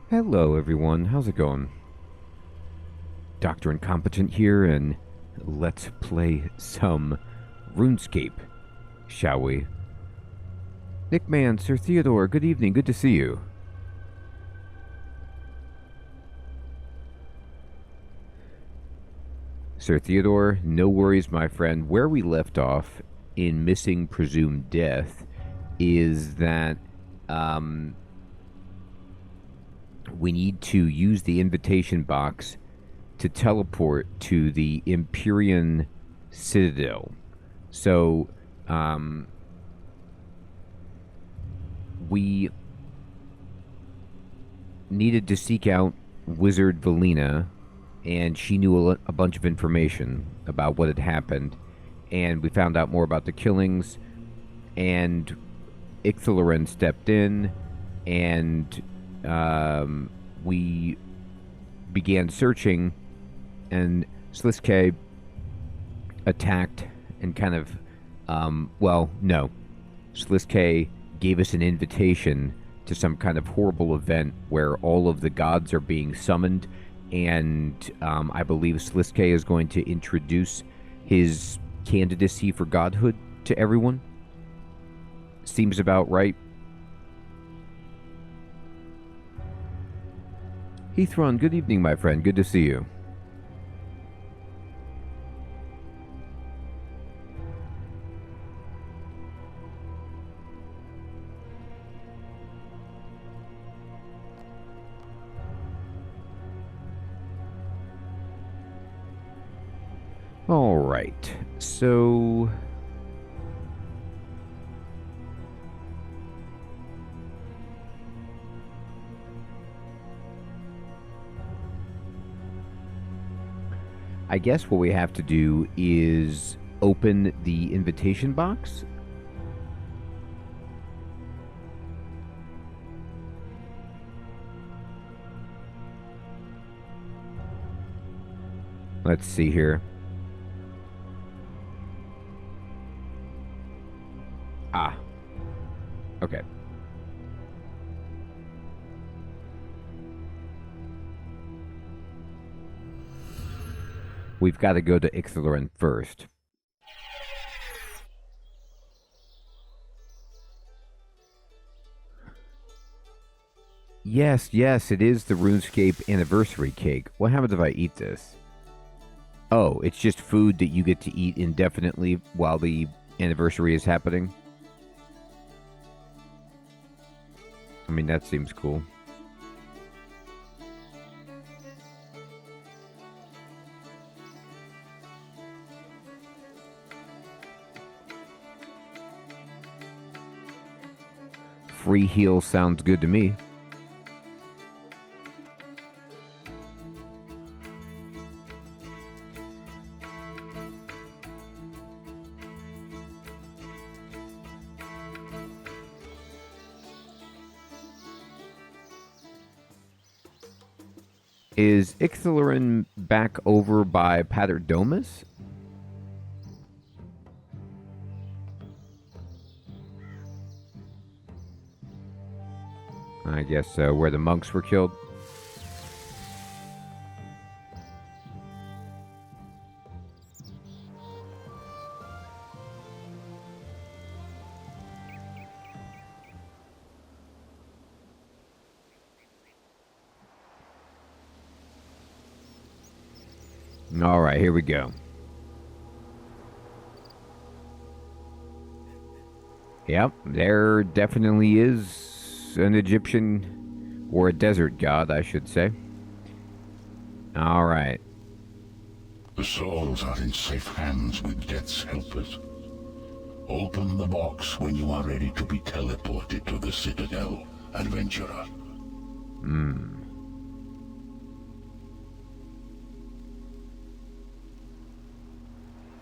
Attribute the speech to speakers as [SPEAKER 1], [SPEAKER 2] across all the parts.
[SPEAKER 1] Hello everyone, how's it going? Dr. Incompetent here, and let's play some RuneScape, shall we? Nickman, Sir Theodore, good evening, good to see you. Sir Theodore, no worries, my friend. Where we left off in Missing Presumed Death is that, we need to use the invitation box to teleport to the Empyrean Citadel. So, we needed to seek out Wizard Valina, and she knew a bunch of information about what had happened, and we found out more about the killings, and Ixalan stepped in, and we began searching, and Sliske attacked and kind of, no. Sliske gave us an invitation to some kind of horrible event where all of the gods are being summoned, and I believe Sliske is going to introduce his candidacy for godhood to everyone. Seems about right. Heathron, good evening, my friend. Good to see you. All right, so I guess what we have to do is open the invitation box. Let's see here. Ah. Okay. We've got to go to Ixalan first. Yes, it is the RuneScape anniversary cake. What happens if I eat this? Oh, it's just food that you get to eat indefinitely while the anniversary is happening? I mean, that seems cool. Free heal sounds good to me. Is Ixalan back over by Paterdomus? I guess where the monks were killed. All right, here we go. Yep, there definitely is an Egyptian, or a desert god, I should say. All right.
[SPEAKER 2] The souls are in safe hands with Death's helpers. Open the box when you are ready to be teleported to the Citadel, adventurer.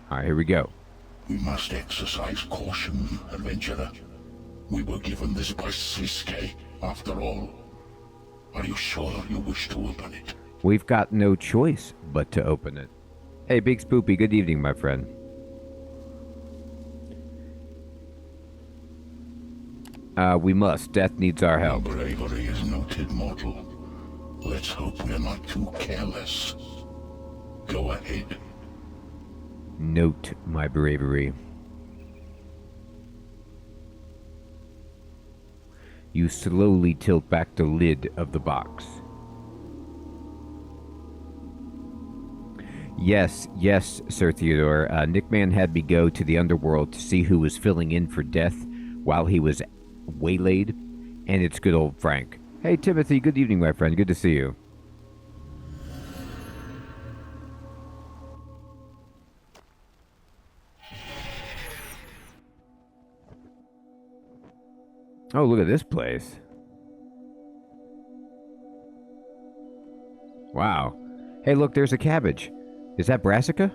[SPEAKER 1] All right, here we go.
[SPEAKER 2] We must exercise caution, adventurer. We were given this by Sliske, after all. Are you sure you wish to open it?
[SPEAKER 1] We've got no choice but to open it. Hey, Big Spoopy, good evening, my friend. We must. Death needs our help.
[SPEAKER 2] Your bravery is noted, mortal. Let's hope we're not too careless. Go ahead.
[SPEAKER 1] Note my bravery. You slowly tilt back the lid of the box. Yes, Sir Theodore. Nickman had me go to the underworld to see who was filling in for Death while he was waylaid, and it's good old Frank. Hey, Timothy, good evening, my friend. Good to see you. Oh, look at this place. Wow. Hey, look, there's a cabbage. Is that brassica?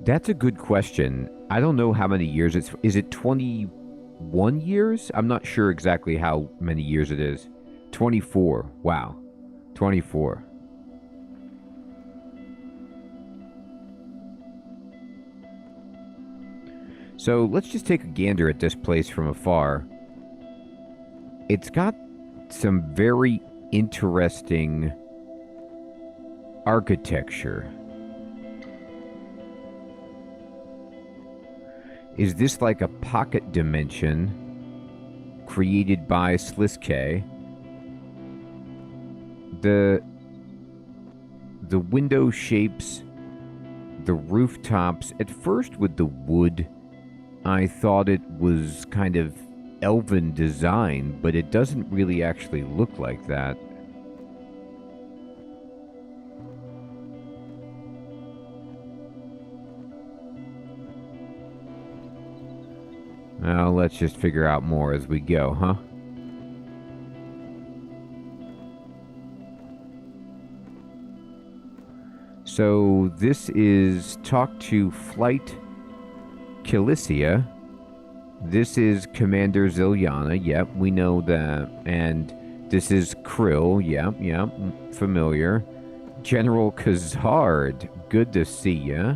[SPEAKER 1] That's a good question. I don't know how many years it's... Is it 21 years? I'm not sure exactly how many years it is. 24. Wow. 24. So let's just take a gander at this place from afar. It's got some very interesting architecture. Is this like a pocket dimension created by Sliske? The window shapes, the rooftops, at first with the wood, I thought it was kind of elven design, but it doesn't really actually look like that. Well, let's just figure out more as we go, huh? So this is Talk to Flight Cilicia. This is Commander Ziliana. Yep, we know that. And this is Krill. Yep, familiar. General Kazard. Good to see ya.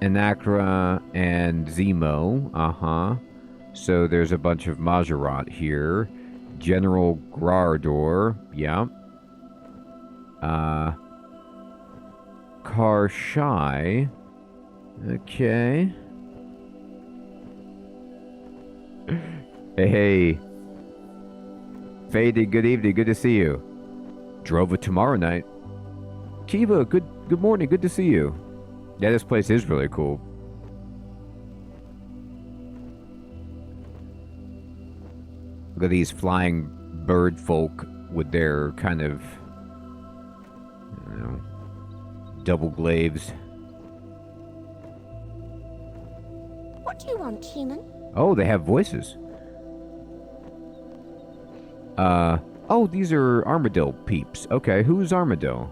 [SPEAKER 1] Anakra and Zemo. So there's a bunch of Majorat here. General Grardor. Yep. Karshai. Okay. Hey. Faded, good evening. Good to see you. Drova tomorrow night. Kiva, good morning. Good to see you. Yeah, this place is really cool. Look at these flying bird folk with their kind of, double glaives.
[SPEAKER 3] What do you want, human?
[SPEAKER 1] Oh, they have voices. Oh, these are Armadillo peeps. Okay, who's Armadillo?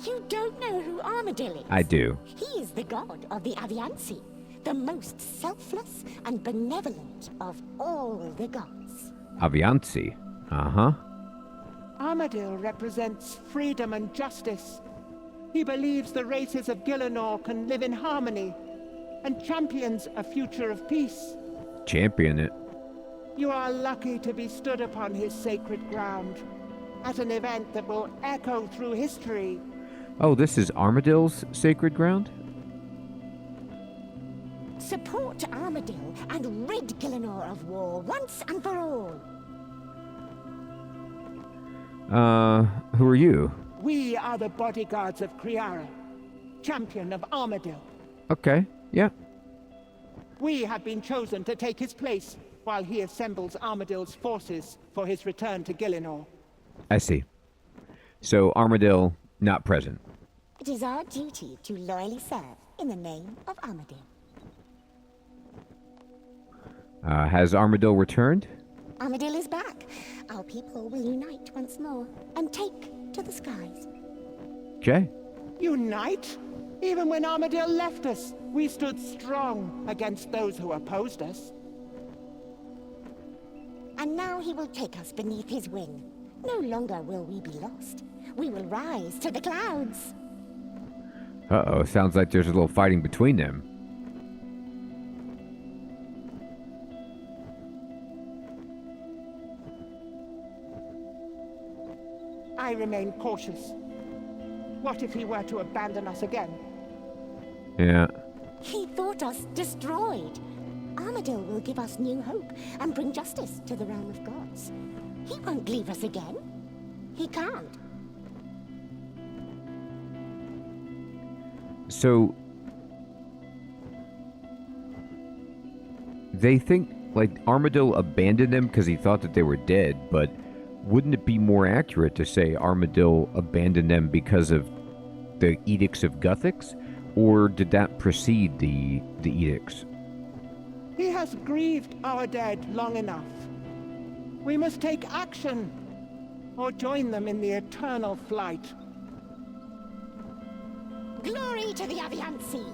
[SPEAKER 3] You don't know who Armadillo is?
[SPEAKER 1] I do.
[SPEAKER 3] He is the god of the Avianci, the most selfless and benevolent of all the gods.
[SPEAKER 1] Avianci. Uh-huh.
[SPEAKER 4] Armadillo represents freedom and justice. He believes the races of Gielinor can live in harmony and champions a future of peace.
[SPEAKER 1] Champion it.
[SPEAKER 4] You are lucky to be stood upon his sacred ground at an event that will echo through history.
[SPEAKER 1] Oh, this is Armadillo's sacred ground?
[SPEAKER 3] Support Armadillo and rid Gielinor of war once and for all.
[SPEAKER 1] Who are you?
[SPEAKER 4] We are the bodyguards of Kriara, champion of Armadillo.
[SPEAKER 1] Okay, yeah.
[SPEAKER 4] We have been chosen to take his place while he assembles Armadillo's forces for his return to Gielinor.
[SPEAKER 1] I see. So, Armadillo, not present.
[SPEAKER 3] It is our duty to loyally serve in the name of Armadillo.
[SPEAKER 1] Has Armadillo returned?
[SPEAKER 3] Armadillo is back. Our people will unite once more and take to the skies.
[SPEAKER 1] Okay.
[SPEAKER 4] Unite? Even when Armadillo left us, we stood strong against those who opposed us.
[SPEAKER 3] And now he will take us beneath his wing. No longer will we be lost. We will rise to the clouds.
[SPEAKER 1] Uh-oh, sounds like there's a little fighting between them.
[SPEAKER 4] I remain cautious. What if he were to abandon us again?
[SPEAKER 1] Yeah.
[SPEAKER 3] He thought us destroyed. Armadil will give us new hope and bring justice to the realm of gods. He won't leave us again. He can't.
[SPEAKER 1] So, they think, like, Armadil abandoned them because he thought that they were dead, but wouldn't it be more accurate to say Armadil abandoned them because of the edicts of Guthix? Or did that precede the edicts?
[SPEAKER 4] He has grieved our dead long enough. We must take action, or join them in the eternal flight.
[SPEAKER 3] Glory to the Aviansi!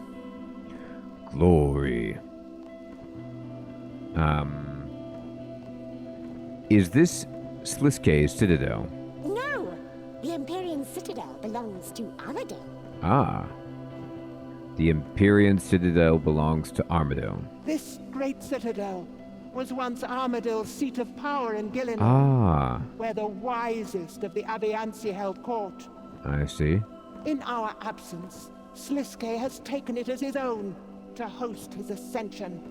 [SPEAKER 1] Glory. Is this Sliskay's citadel?
[SPEAKER 3] No! The Empyrean Citadel belongs to Armadil.
[SPEAKER 1] Ah. The Empyrean citadel belongs to Armadil.
[SPEAKER 4] This great citadel was once Armadil's seat of power in Gillinor,
[SPEAKER 1] Ah.
[SPEAKER 4] where the wisest of the Aviansi held court.
[SPEAKER 1] I see.
[SPEAKER 4] In our absence, Sliskay has taken it as his own to host his ascension.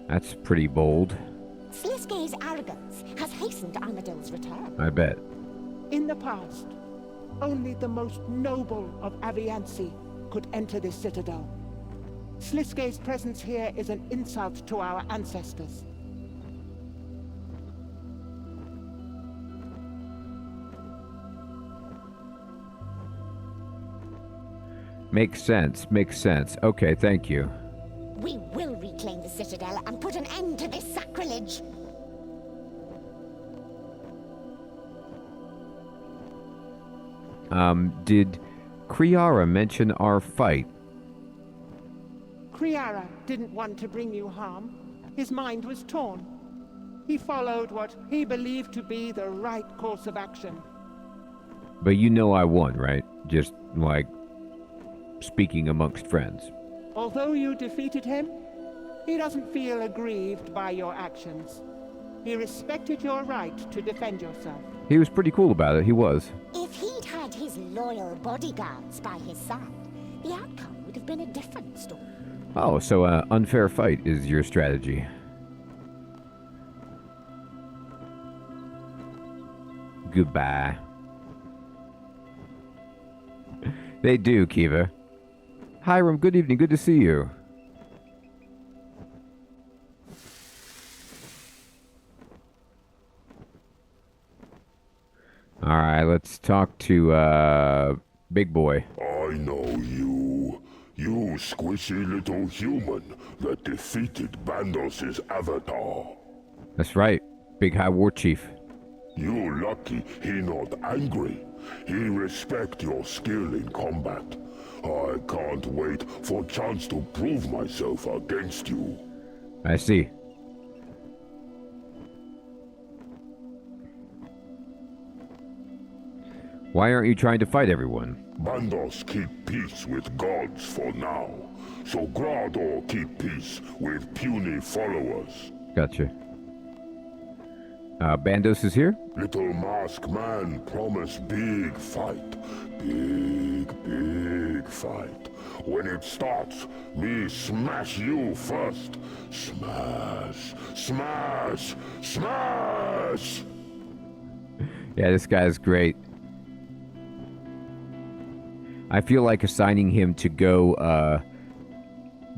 [SPEAKER 1] That's pretty bold.
[SPEAKER 3] Sliskay's arrogance has hastened Armadil's return.
[SPEAKER 1] I bet.
[SPEAKER 4] In the past, only the most noble of Aviansi could enter this citadel. Sliskay's presence here is an insult to our ancestors.
[SPEAKER 1] Makes sense. Makes sense. Okay, thank you.
[SPEAKER 3] We will reclaim the Citadel and put an end to this sacrilege.
[SPEAKER 1] Did Kriara mention our fight?
[SPEAKER 4] Kriara didn't want to bring you harm. His mind was torn. He followed what he believed to be the right course of action.
[SPEAKER 1] But you know I won, right? Just, like, speaking amongst friends.
[SPEAKER 4] Although you defeated him, he doesn't feel aggrieved by your actions. He respected your right to defend yourself.
[SPEAKER 1] He was pretty cool about it, he was.
[SPEAKER 3] If he'd had his loyal bodyguards by his side, the outcome would have been a different story.
[SPEAKER 1] Oh, so unfair fight is your strategy. Goodbye. They do, Kiva. Hiram, good evening, good to see you. Alright, let's talk to, Big Boy.
[SPEAKER 2] I know you. You squishy little human that defeated Bandos's avatar.
[SPEAKER 1] That's right, Big High War Chief.
[SPEAKER 2] You lucky he not angry. He respect your skill in combat. I can't wait for chance to prove myself against you.
[SPEAKER 1] I see. Why aren't you trying to fight everyone?
[SPEAKER 2] Bandos keep peace with gods for now, so Grador keep peace with puny followers.
[SPEAKER 1] Gotcha. Bandos is here?
[SPEAKER 2] Little masked man promise big fight. Big fight. When it starts, me smash you first. Smash, smash, smash!
[SPEAKER 1] Yeah, this guy's great. I feel like assigning him to go,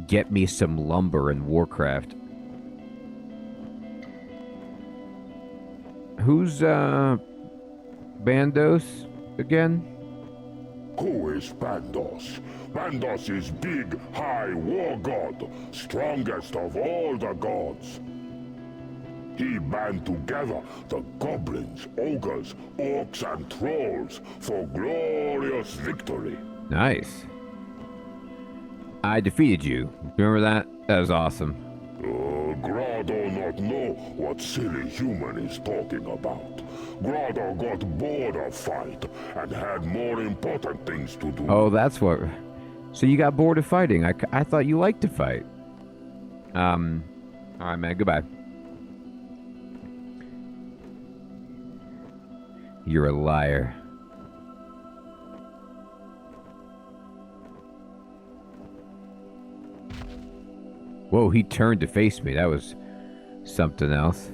[SPEAKER 1] get me some lumber in Warcraft. Who's, Bandos again?
[SPEAKER 2] Who is Bandos? Bandos is big, high war god, strongest of all the gods. He band together the goblins, ogres, orcs, and trolls for glorious victory.
[SPEAKER 1] Nice. I defeated you. Remember that? That was awesome.
[SPEAKER 2] Grotto not know what silly human is talking about. Grotto got bored of fight and had more important things to do.
[SPEAKER 1] Oh, that's what... So you got bored of fighting. I thought you liked to fight. Alright, man. Goodbye. You're a liar. Whoa, he turned to face me. That was something else.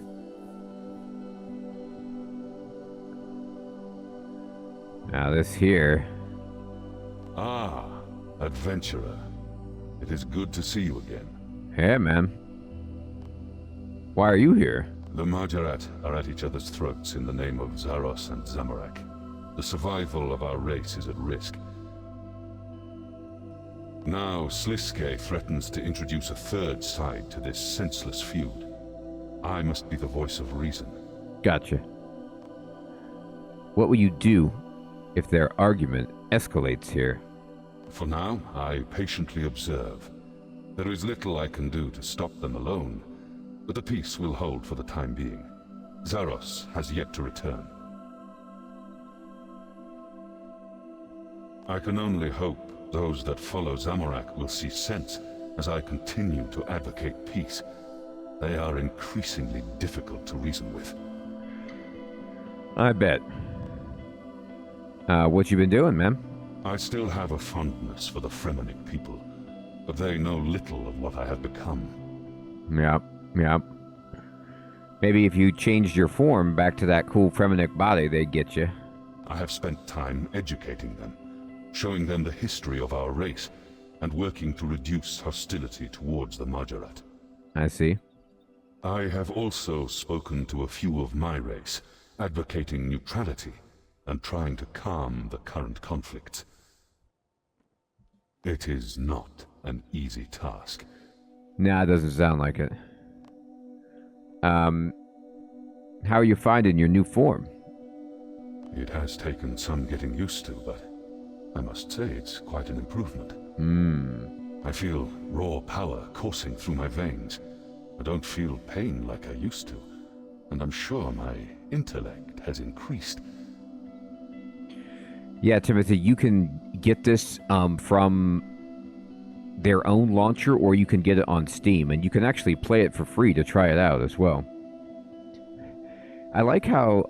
[SPEAKER 1] Now this here.
[SPEAKER 5] Ah, adventurer. It is good to see you again.
[SPEAKER 1] Hey, man. Why are you here?
[SPEAKER 5] The Margaret are at each other's throats in the name of Zaros and Zamorak. The survival of our race is at risk. Now, Sliske threatens to introduce a third side to this senseless feud. I must be the voice of reason.
[SPEAKER 1] Gotcha. What will you do if their argument escalates here?
[SPEAKER 5] For now, I patiently observe. There is little I can do to stop them alone, but the peace will hold for the time being. Zaros has yet to return. I can only hope those that follow Zamorak will see sense as I continue to advocate peace. They are increasingly difficult to reason with.
[SPEAKER 1] I bet. What you been doing, man?
[SPEAKER 5] I still have a fondness for the Fremennik people, but they know little of what I have become.
[SPEAKER 1] Yep. Maybe if you changed your form back to that cool Fremennik body, they'd get you.
[SPEAKER 5] I have spent time educating them, showing them the history of our race, and working to reduce hostility towards the Margaret.
[SPEAKER 1] I see.
[SPEAKER 5] I have also spoken to a few of my race, advocating neutrality and trying to calm the current conflicts. It is not an easy task.
[SPEAKER 1] Nah, it doesn't sound like it. How are you finding your new form?
[SPEAKER 5] It has taken some getting used to, but I must say it's quite an improvement. I feel raw power coursing through my veins. I don't feel pain like I used to, and I'm sure my intellect has increased.
[SPEAKER 1] Yeah, Timothy, you can get this from their own launcher, or you can get it on Steam, and you can actually play it for free to try it out as well. I like how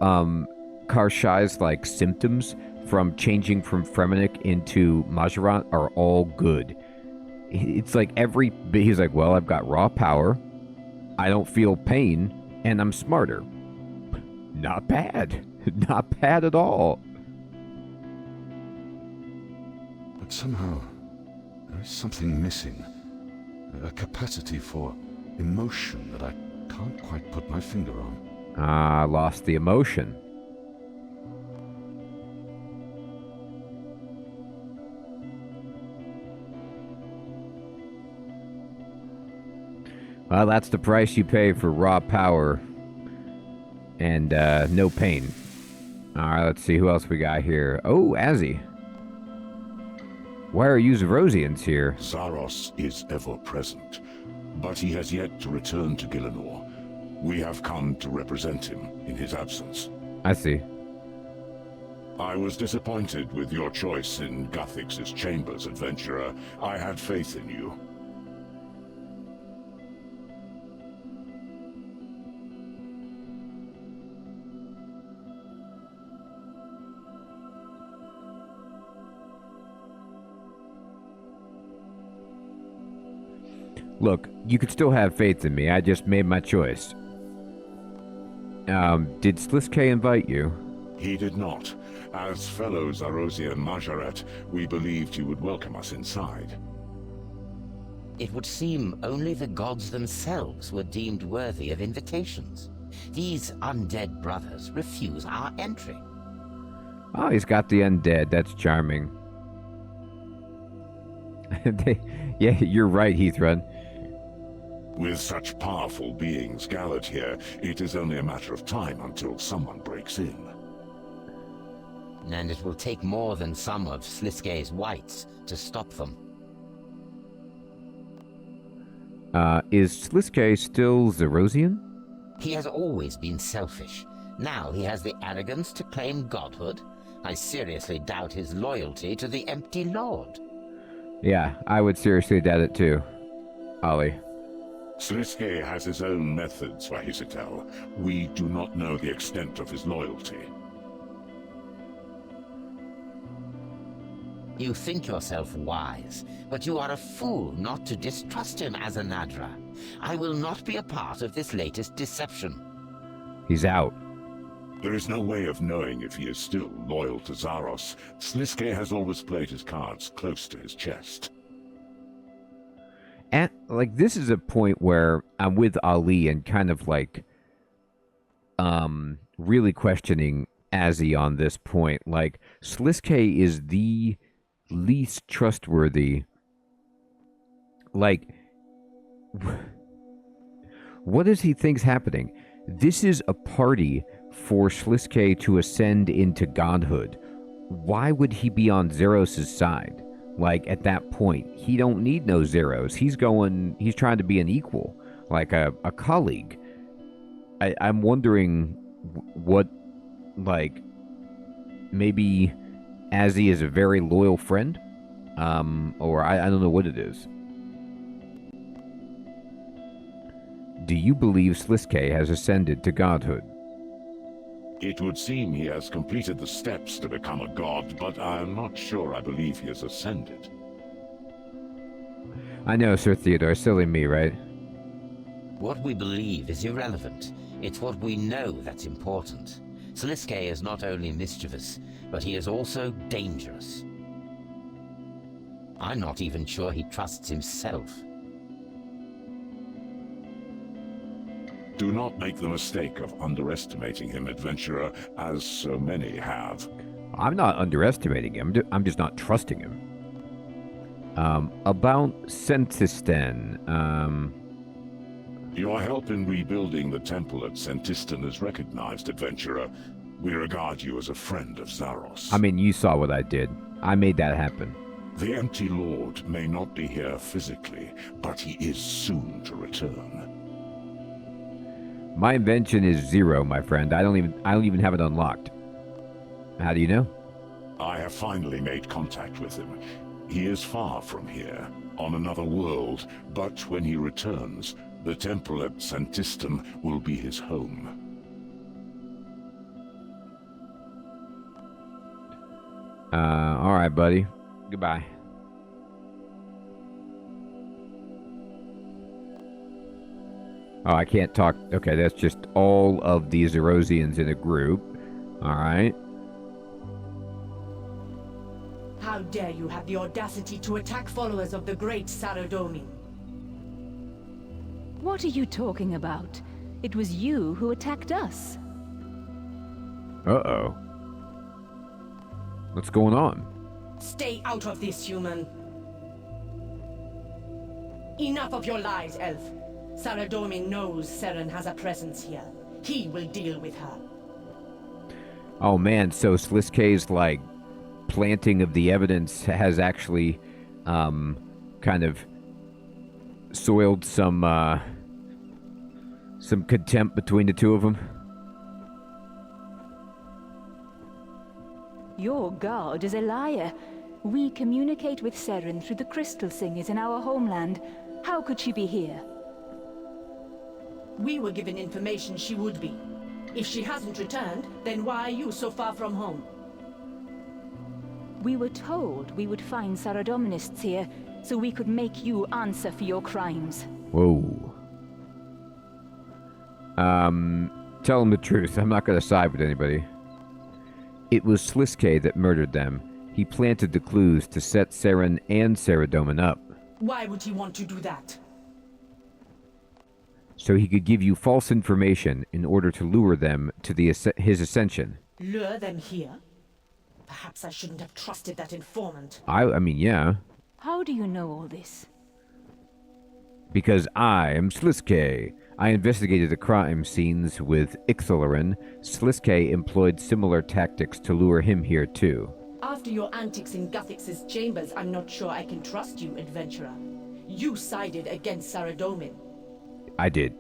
[SPEAKER 1] Karshai's like symptoms from changing from Fremennik into Majorat are all good. It's like he's like, well, I've got raw power, I don't feel pain, and I'm smarter. Not bad. Not bad at all.
[SPEAKER 5] But somehow, there is something missing. A capacity for emotion that I can't quite put my finger on.
[SPEAKER 1] Ah, lost the emotion. Well, that's the price you pay for raw power and no pain. Alright, let's see who else we got here. Oh, Azzy. Why are you Zarosians here?
[SPEAKER 2] Zaros is ever present, but he has yet to return to Gielinor. We have come to represent him in his absence.
[SPEAKER 1] I see.
[SPEAKER 2] I was disappointed with your choice in Guthix's chambers, adventurer. I had faith in you.
[SPEAKER 1] Look, you could still have faith in me. I just made my choice. Did Sliske invite you?
[SPEAKER 2] He did not. As fellow Zarosian Majoret, we believed you would welcome us inside.
[SPEAKER 6] It would seem only the gods themselves were deemed worthy of invitations. These undead brothers refuse our entry.
[SPEAKER 1] Oh, he's got the undead. That's charming. Yeah, you're right, Heathrun.
[SPEAKER 2] With such powerful beings gathered here, it is only a matter of time until someone breaks in.
[SPEAKER 6] And it will take more than some of Sliske's whites to stop them.
[SPEAKER 1] Is Sliske still Zerosian?
[SPEAKER 6] He has always been selfish. Now he has the arrogance to claim godhood. I seriously doubt his loyalty to the Empty Lord.
[SPEAKER 1] Yeah, I would seriously doubt it too. Ollie.
[SPEAKER 2] Sliske has his own methods, Vahisitel. We do not know the extent of his loyalty.
[SPEAKER 6] You think yourself wise, but you are a fool not to distrust him as a Nadra. I will not be a part of this latest deception.
[SPEAKER 1] He's out.
[SPEAKER 2] There is no way of knowing if he is still loyal to Zaros. Sliske has always played his cards close to his chest.
[SPEAKER 1] And, like, this is a point where I'm with Ali and kind of, like, really questioning Azzy on this point. Like, Sliske is the least trustworthy. Like, what does he think's happening? This is a party for Sliske to ascend into godhood. Why would he be on Zeros' side? Like, at that point, he don't need no Zeros. He's trying to be an equal, like a colleague. I'm wondering what, like, maybe Azzy is a very loyal friend? Or I don't know what it is. Do you believe Sliske has ascended to godhood?
[SPEAKER 2] It would seem he has completed the steps to become a god, but I'm not sure I believe he has ascended.
[SPEAKER 1] I know, Sir Theodore, silly me, right?
[SPEAKER 6] What we believe is irrelevant. It's what we know that's important. Sliske is not only mischievous, but he is also dangerous. I'm not even sure he trusts himself.
[SPEAKER 2] Do not make the mistake of underestimating him, adventurer, as so many have.
[SPEAKER 1] I'm not underestimating him. I'm just not trusting him. About Sentistan,
[SPEAKER 2] Your help in rebuilding the temple at Sentistan is recognized, adventurer. We regard you as a friend of Zaros.
[SPEAKER 1] I mean, you saw what I did. I made that happen.
[SPEAKER 2] The Empty Lord may not be here physically, but he is soon to return.
[SPEAKER 1] My invention is 0, my friend. I don't even have it unlocked. How do you know?
[SPEAKER 2] I have finally made contact with him. He is far from here, on another world, but when he returns, the temple at Santistum will be his home.
[SPEAKER 1] Alright, buddy. Goodbye. Oh, I can't talk. Okay, that's just all of the Zerosians in a group. Alright.
[SPEAKER 7] How dare you have the audacity to attack followers of the great Saradomin?
[SPEAKER 8] What are you talking about? It was you who attacked us.
[SPEAKER 1] Uh-oh. What's going on?
[SPEAKER 7] Stay out of this, human. Enough of your lies, elf. Saradomin knows Seren has a presence here. He will deal with her.
[SPEAKER 1] Oh man, so Sliske's like planting of the evidence has actually kind of soiled some contempt between the two of them.
[SPEAKER 8] Your god is a liar. We communicate with Seren through the crystal singers in our homeland. How could she be here?
[SPEAKER 7] We were given information she would be. If she hasn't returned, then why are you so far from home?
[SPEAKER 8] We were told we would find Saradominists here, so we could make you answer for your crimes.
[SPEAKER 1] Whoa. Tell them the truth. I'm not going to side with anybody. It was Sliske that murdered them. He planted the clues to set Seren and Saradomin up.
[SPEAKER 7] Why would he want to do that?
[SPEAKER 1] So he could give you false information in order to lure them to his ascension.
[SPEAKER 7] Lure them here? Perhaps I shouldn't have trusted that informant.
[SPEAKER 1] I mean, yeah.
[SPEAKER 8] How do you know all this?
[SPEAKER 1] Because I am Sliske. I investigated the crime scenes with Ixalarin. Sliske employed similar tactics to lure him here too.
[SPEAKER 7] After your antics in Guthix's chambers, I'm not sure I can trust you, adventurer. You sided against Saradomin.
[SPEAKER 1] I did.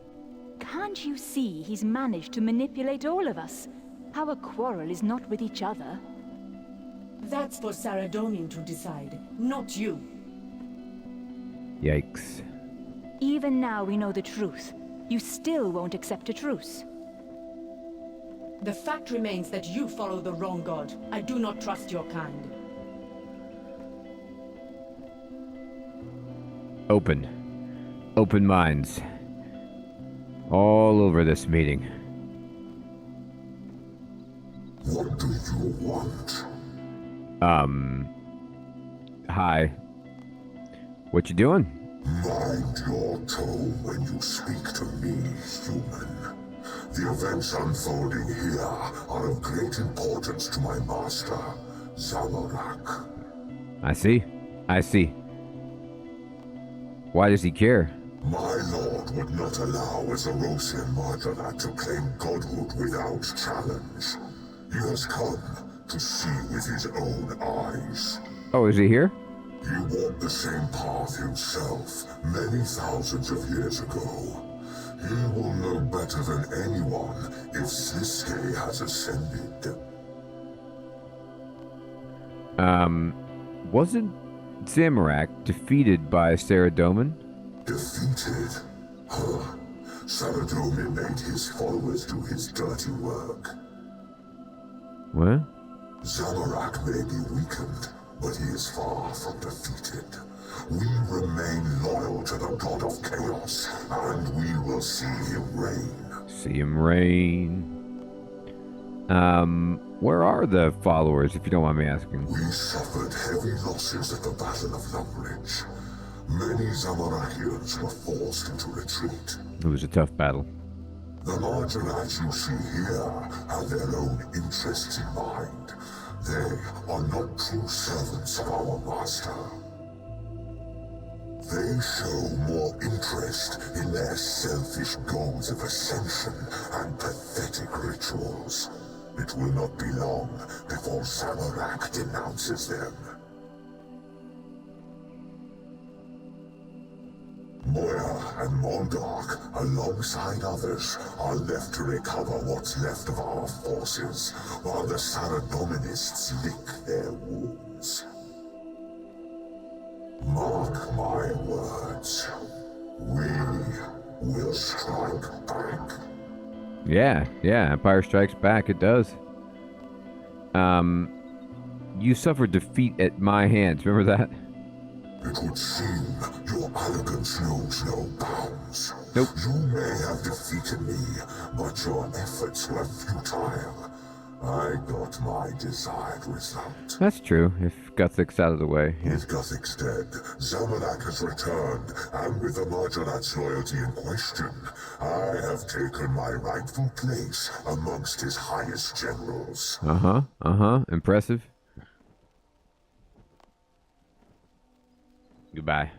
[SPEAKER 8] Can't you see he's managed to manipulate all of us? Our quarrel is not with each other.
[SPEAKER 7] That's for Saradomin to decide, not you.
[SPEAKER 1] Yikes.
[SPEAKER 8] Even now we know the truth. You still won't accept a truce.
[SPEAKER 7] The fact remains that you follow the wrong god. I do not trust your kind.
[SPEAKER 1] Open minds. All over this meeting.
[SPEAKER 2] What do you want?
[SPEAKER 1] Hi. What you doing?
[SPEAKER 2] Mind your tone when you speak to me, human. The events unfolding here are of great importance to my master, Zamorak.
[SPEAKER 1] I see. Why does he care?
[SPEAKER 2] My lord would not allow a Zerosian Marjolac to claim godhood without challenge. He has come to see with his own eyes.
[SPEAKER 1] Oh, is he here?
[SPEAKER 2] He walked the same path himself many thousands of years ago. He will know better than anyone if Sliske has ascended.
[SPEAKER 1] Wasn't Zamorak defeated by Saradomin?
[SPEAKER 2] Defeated? Huh. Saradomin made his followers do his dirty work.
[SPEAKER 1] What?
[SPEAKER 2] Zamorak may be weakened, but he is far from defeated. We remain loyal to the god of chaos, and we will see him reign.
[SPEAKER 1] Where are the followers, if you don't mind me asking?
[SPEAKER 2] We suffered heavy losses at the Battle of Lumbridge. Many Zamorakians were forced into retreat.
[SPEAKER 1] It was a tough battle.
[SPEAKER 2] The Marjolacs you see here have their own interests in mind. They are not true servants of our master. They show more interest in their selfish goals of ascension and pathetic rituals. It will not be long before Zamorak denounces them. Moya and Mondark, alongside others, are left to recover what's left of our forces, while the Saradominists lick their wounds. Mark my words. We will strike back.
[SPEAKER 1] Yeah, Empire Strikes Back, it does. You suffered defeat at my hands, remember that?
[SPEAKER 2] It would seem your arrogance knows no bounds.
[SPEAKER 1] Nope.
[SPEAKER 2] You may have defeated me, but your efforts were futile. I got my desired result.
[SPEAKER 1] That's true, if Guthix out of the way. Yeah.
[SPEAKER 2] With Guthix dead, Zamorak has returned, and with the Marjolat's loyalty in question, I have taken my rightful place amongst his highest generals.
[SPEAKER 1] Impressive. Goodbye.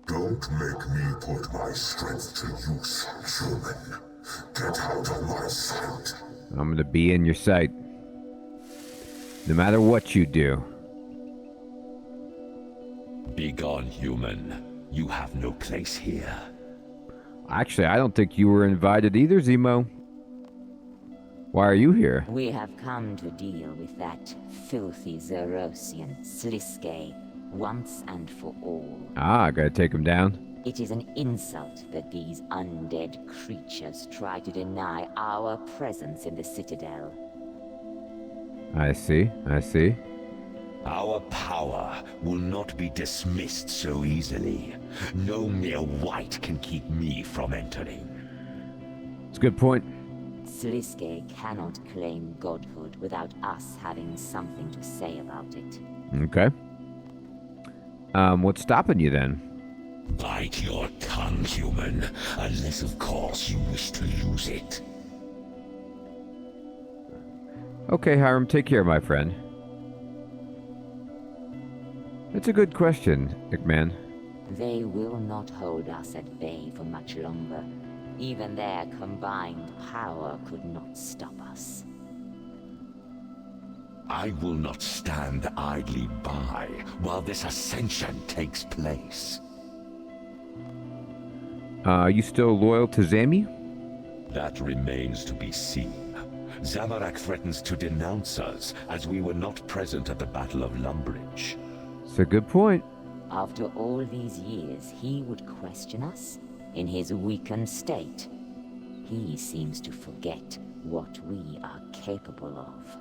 [SPEAKER 2] Don't make me put my strength to use, human. Get out of my sight.
[SPEAKER 1] I'm gonna be in your sight. No matter what you do.
[SPEAKER 9] Be gone, human. You have no place here.
[SPEAKER 1] Actually, I don't think you were invited either, Zemo. Why are you here?
[SPEAKER 10] We have come to deal with that filthy Zerosian Sliske once and for all.
[SPEAKER 1] I gotta take him down.
[SPEAKER 10] It is an insult that these undead creatures try to deny our presence in the Citadel.
[SPEAKER 1] I see.
[SPEAKER 9] Our power will not be dismissed so easily. No mere wight can keep me from entering.
[SPEAKER 1] It's a good point.
[SPEAKER 10] Sliske cannot claim godhood without us having something to say about it.
[SPEAKER 1] Okay. What's stopping you then?
[SPEAKER 9] Bite your tongue, human, unless of course you wish to lose it.
[SPEAKER 1] Okay, Hiram, take care, my friend. That's a good question, McMahon.
[SPEAKER 10] They will not hold us at bay for much longer. Even their combined power could not stop us.
[SPEAKER 9] I will not stand idly by while this ascension takes place.
[SPEAKER 1] Are you still loyal to Zami?
[SPEAKER 9] That remains to be seen. Zamorak threatens to denounce us, as we were not present at the Battle of Lumbridge.
[SPEAKER 1] It's a good point.
[SPEAKER 10] After all these years, he would question us in his weakened state. He seems to forget what we are capable of.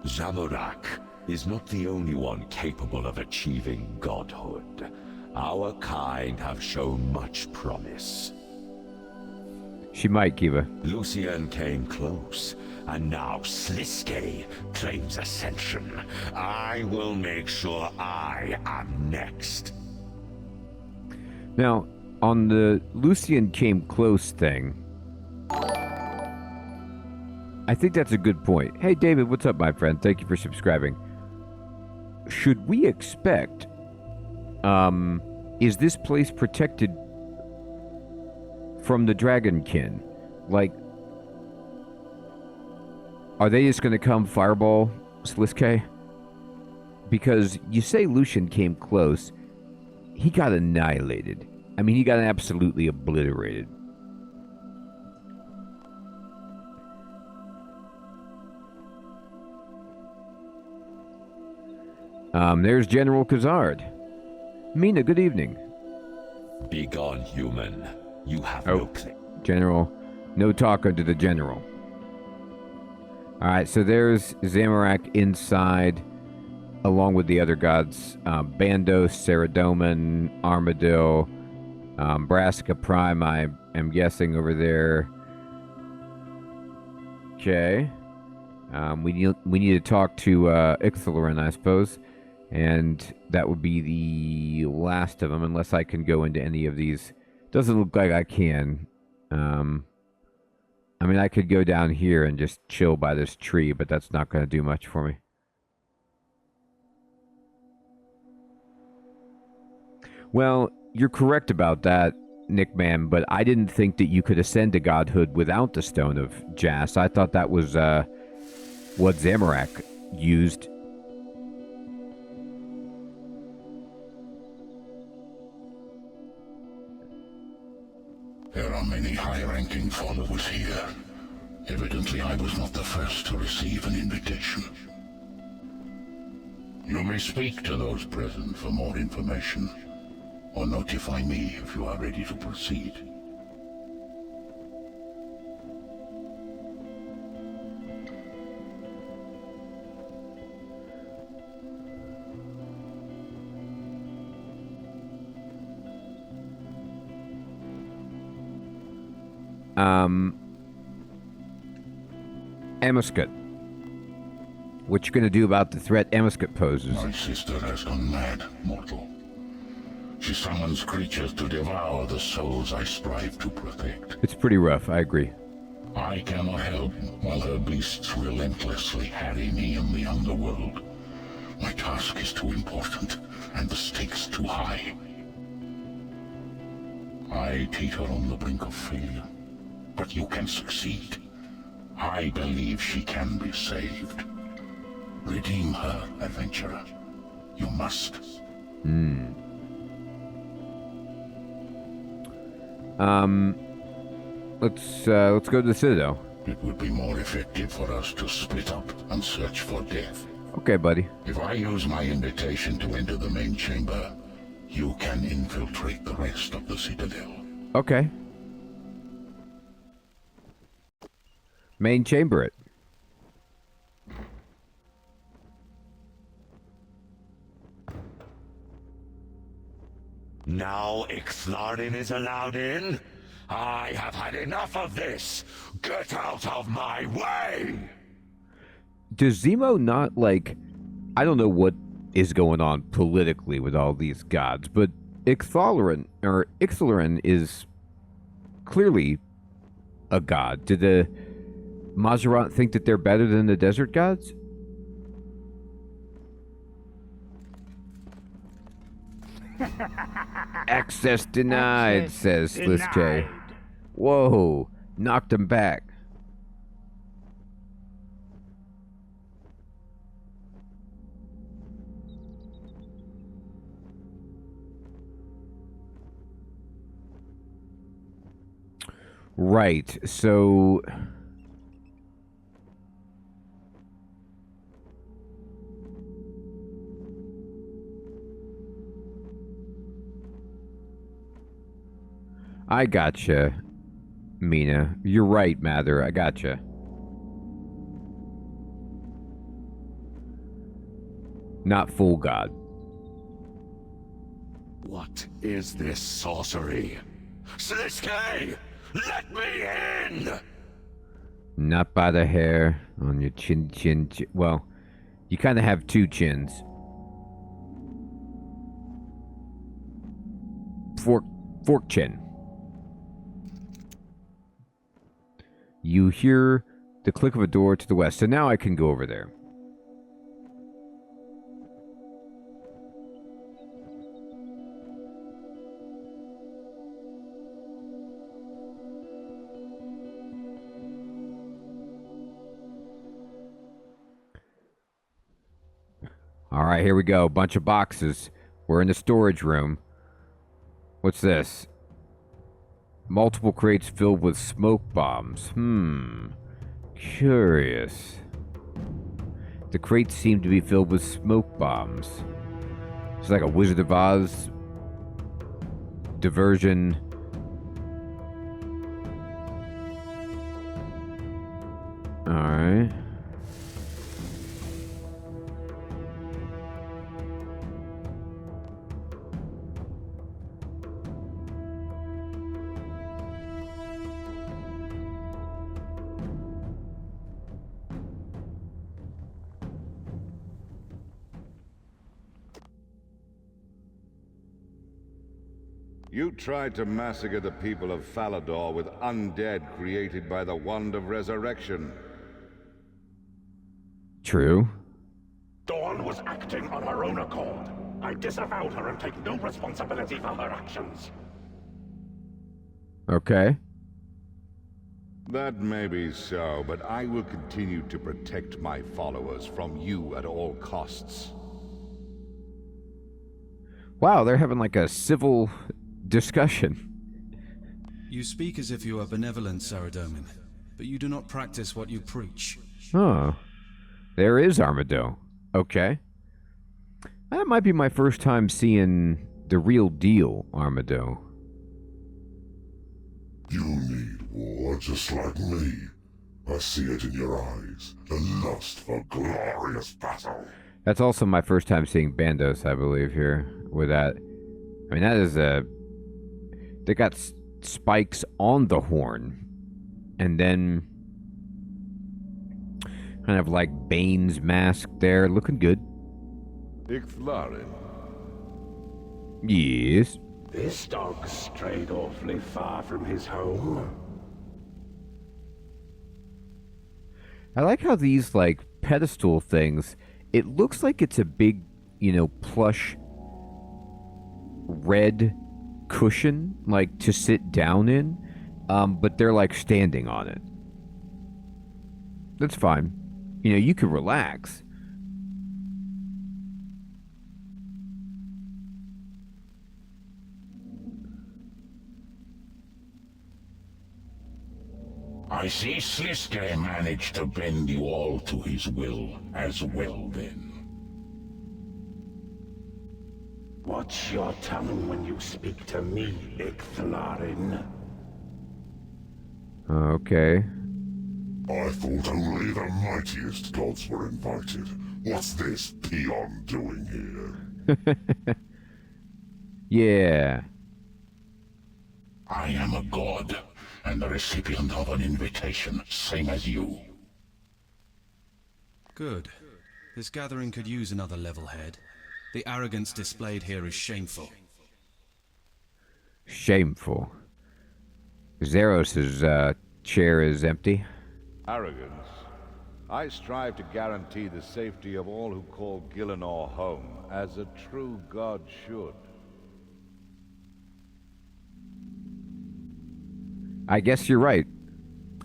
[SPEAKER 9] Zamorak is not the only one capable of achieving godhood. Our kind have shown much promise.
[SPEAKER 1] She might, Kiva.
[SPEAKER 9] Lucian came close, and now Sliske claims ascension. I will make sure I am next.
[SPEAKER 1] Now, on the Lucian came close thing, I think that's a good point. Hey, David, what's up, my friend? Thank you for subscribing. Should we expect, is this place protected from the Dragonkin? Like, are they just going to come fireball Sliske? Because you say Lucian came close. He got annihilated. I mean, he got absolutely obliterated. There's General Khazard. Mina, good evening.
[SPEAKER 9] Be gone, human. You have no claim.
[SPEAKER 1] General, no talking to the General. Alright, so there's Zamorak inside, along with the other gods. Bandos, Saradomin, Armadil, Brassica Prime, I am guessing over there. Okay. We need to talk to Ixalan, I suppose. And that would be the last of them, unless I can go into any of these. Doesn't look like I can. I mean, I could go down here and just chill by this tree, but that's not going to do much for me. Well, you're correct about that, Nickman, but I didn't think that you could ascend to godhood without the Stone of Jas. I thought that was what Zamorak used.
[SPEAKER 2] There are many high-ranking followers here. Evidently, I was not the first to receive an invitation. You may speak to those present for more information, or notify me if you are ready to proceed.
[SPEAKER 1] Amoscut. What you gonna do about the threat Amoscut poses?
[SPEAKER 2] My sister has gone mad, mortal. She summons creatures to devour the souls I strive to protect.
[SPEAKER 1] It's pretty rough, I agree.
[SPEAKER 2] I cannot help while her beasts relentlessly harry me in the underworld. My task is too important, and the stakes too high. I teeter on the brink of failure, but you can succeed. I believe she can be saved. Redeem her, adventurer. You must.
[SPEAKER 1] Let's go to the Citadel.
[SPEAKER 2] It would be more effective for us to split up and search for death.
[SPEAKER 1] Okay, buddy.
[SPEAKER 2] If I use my invitation to enter the main chamber, you can infiltrate the rest of the Citadel.
[SPEAKER 1] Okay. Main chamber it.
[SPEAKER 9] Now Ixthlarin is allowed in? I have had enough of this! Get out of my way!
[SPEAKER 1] Does Zemo not, like... I don't know what is going on politically with all these gods, but Ixthlarin is clearly a god. Did the Maserat think that they're better than the desert gods? Access denied, says Sliske. Whoa, knocked him back. Right, so... I gotcha, Mina. You're right, Mather. I gotcha. Not full god.
[SPEAKER 9] What is this sorcery? Sliske! Let me in!
[SPEAKER 1] Not by the hair on your chin. Well, you kind of have two chins. Fork chin. You hear the click of a door to the west, so now I can go over there. All right, here we go. Bunch of boxes. We're in the storage room. What's this? Multiple crates filled with smoke bombs. Curious. The crates seem to be filled with smoke bombs. It's like a Wizard of Oz diversion. All right.
[SPEAKER 11] You tried to massacre the people of Falador with undead created by the Wand of Resurrection.
[SPEAKER 1] True.
[SPEAKER 2] Dawn was acting on her own accord. I disavowed her and take no responsibility for her actions.
[SPEAKER 1] Okay.
[SPEAKER 11] That may be so, but I will continue to protect my followers from you at all costs.
[SPEAKER 1] Wow, they're having like a civil discussion.
[SPEAKER 12] You speak as if you are benevolent, Saradomin, but you do not practice what you preach.
[SPEAKER 1] Oh. There is Armado. Okay. That might be my first time seeing the real deal, Armado.
[SPEAKER 2] You need war just like me. I see it in your eyes. The lust for glorious battle.
[SPEAKER 1] That's also my first time seeing Bandos, I believe, here. With that. I mean, that is a... They got spikes on the horn. And then... kind of like Bane's mask there. Looking good.
[SPEAKER 11] Ixthlarin.
[SPEAKER 1] Yes.
[SPEAKER 2] This dog strayed awfully far from his home.
[SPEAKER 1] I like how these, like, pedestal things, it looks like it's a big, you know, plush red cushion, like, to sit down in, but they're, like, standing on it. That's fine. You know, you can relax.
[SPEAKER 2] I see Sliske managed to bend you all to his will as well then. Watch your tongue when you speak to me, Ixthlarin.
[SPEAKER 1] Okay.
[SPEAKER 2] I thought only the mightiest gods were invited. What's this peon doing here?
[SPEAKER 1] Yeah.
[SPEAKER 2] I am a god, and the recipient of an invitation, same as you.
[SPEAKER 12] Good. This gathering could use another level head. The arrogance displayed here is shameful.
[SPEAKER 1] Shameful. Zeros' chair is empty.
[SPEAKER 11] Arrogance. I strive to guarantee the safety of all who call Gielinor home, as a true god should.
[SPEAKER 1] I guess you're right.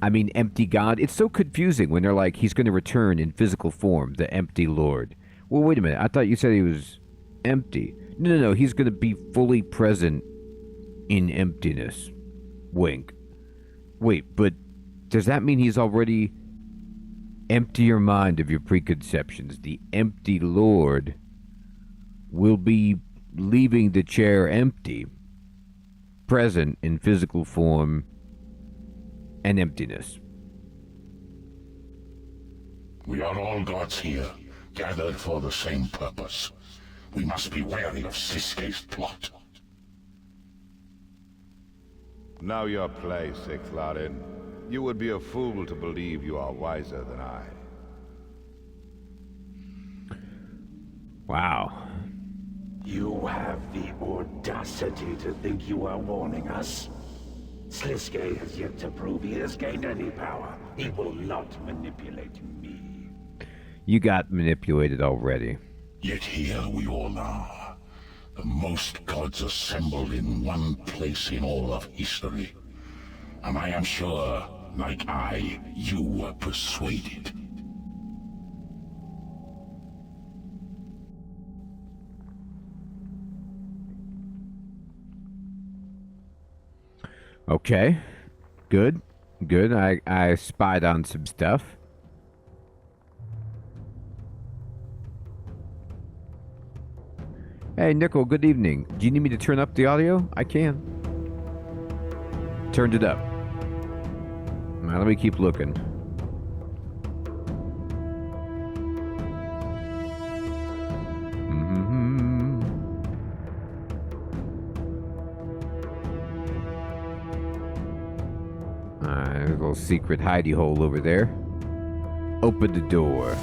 [SPEAKER 1] I mean, empty god. It's so confusing when they're like, he's going to return in physical form, the empty lord. Well, wait a minute. I thought you said he was empty. No. He's going to be fully present in emptiness. Wink. Wait, but does that mean he's already... Empty your mind of your preconceptions. The empty lord will be leaving the chair empty, present in physical form and emptiness.
[SPEAKER 13] We are all gods here, gathered for the same purpose. We must be wary of Siskay's plot.
[SPEAKER 11] Know your place, Sixth Larin. You would be a fool to believe you are wiser than I.
[SPEAKER 1] Wow.
[SPEAKER 13] You have the audacity to think you are warning us? Sliskay has yet to prove he has gained any power. He will not manipulate me.
[SPEAKER 1] You got manipulated already.
[SPEAKER 13] Yet here we all are. The most gods assembled in one place in all of history. And I am sure, like I, you were persuaded.
[SPEAKER 1] Okay. Good. Good. I spied on some stuff. Hey, Nickel, good evening. Do you need me to turn up the audio? I can. Turned it up. Now, let me keep looking. There's a little secret hidey hole over there. Open the door.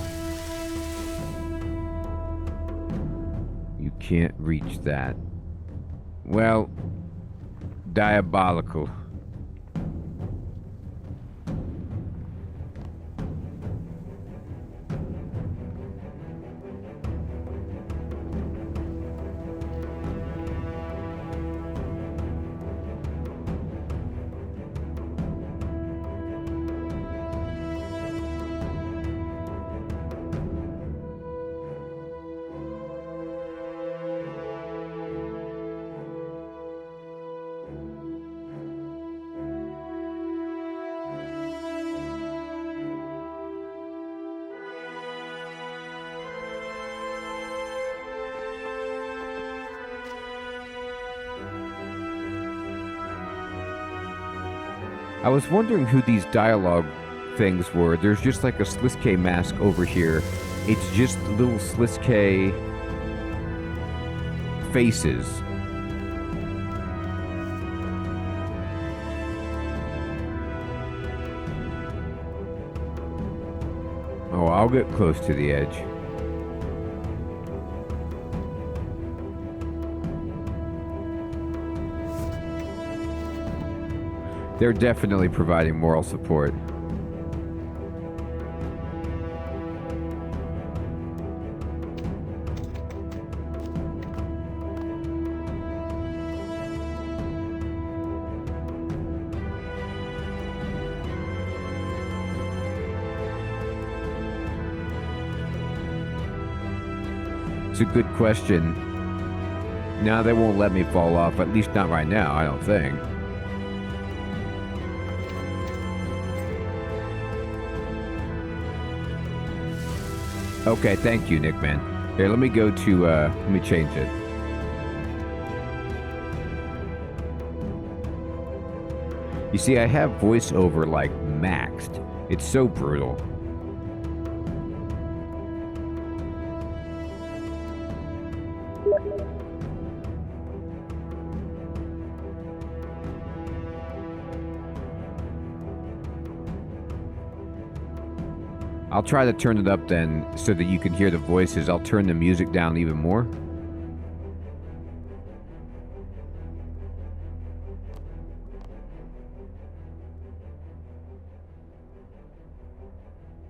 [SPEAKER 1] You can't reach that. Well, diabolical. I was wondering who these dialogue things were. There's just like a Sliskay mask over here. It's just little Sliskay faces. Oh, I'll get close to the edge. They're definitely providing moral support. It's a good question. No, they won't let me fall off, at least not right now, I don't think. Okay, thank you, Nickman. Here, let me go to, let me change it. You see, I have voiceover, like, maxed. It's so brutal. I'll try to turn it up then so that you can hear the voices. I'll turn the music down even more.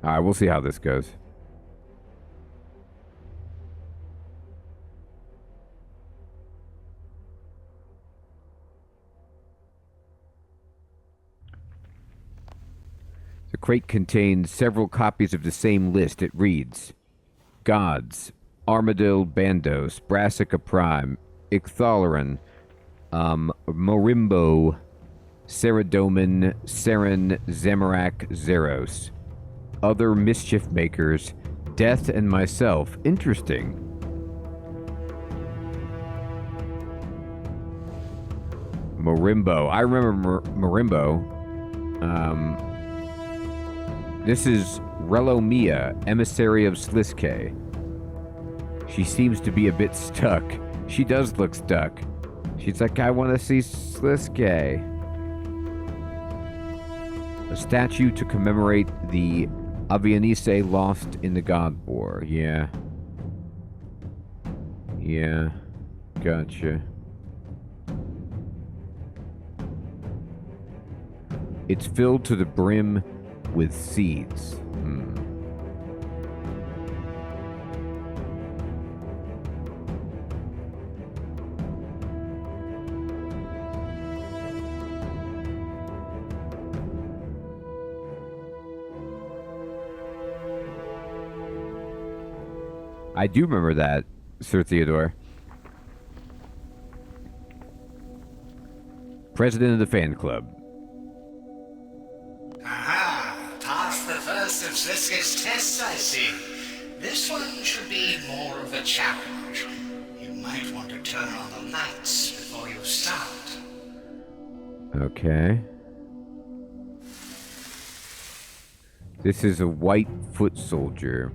[SPEAKER 1] Alright, we'll see how this goes. The crate contains several copies of the same list. It reads: Gods, Armadil Bandos, Brassica Prime, Icthalaran, Morimbo, Saradomin, Saren, Zamorak, Zeros. Other mischief makers, Death and myself. Interesting. Morimbo. I remember Morimbo. This is Relomia, emissary of Sliske. She seems to be a bit stuck. She does look stuck. She's like, I want to see Sliske. A statue to commemorate the Avianice lost in the God War. Yeah. Yeah. Gotcha. It's filled to the brim with seeds. I do remember that, Sir Theodore. President of the fan club.
[SPEAKER 14] Aha! Passed the first of Sliske's tests, I see. This one should be more of a challenge. You might want to turn on the lights before you start.
[SPEAKER 1] Okay. This is a white foot soldier.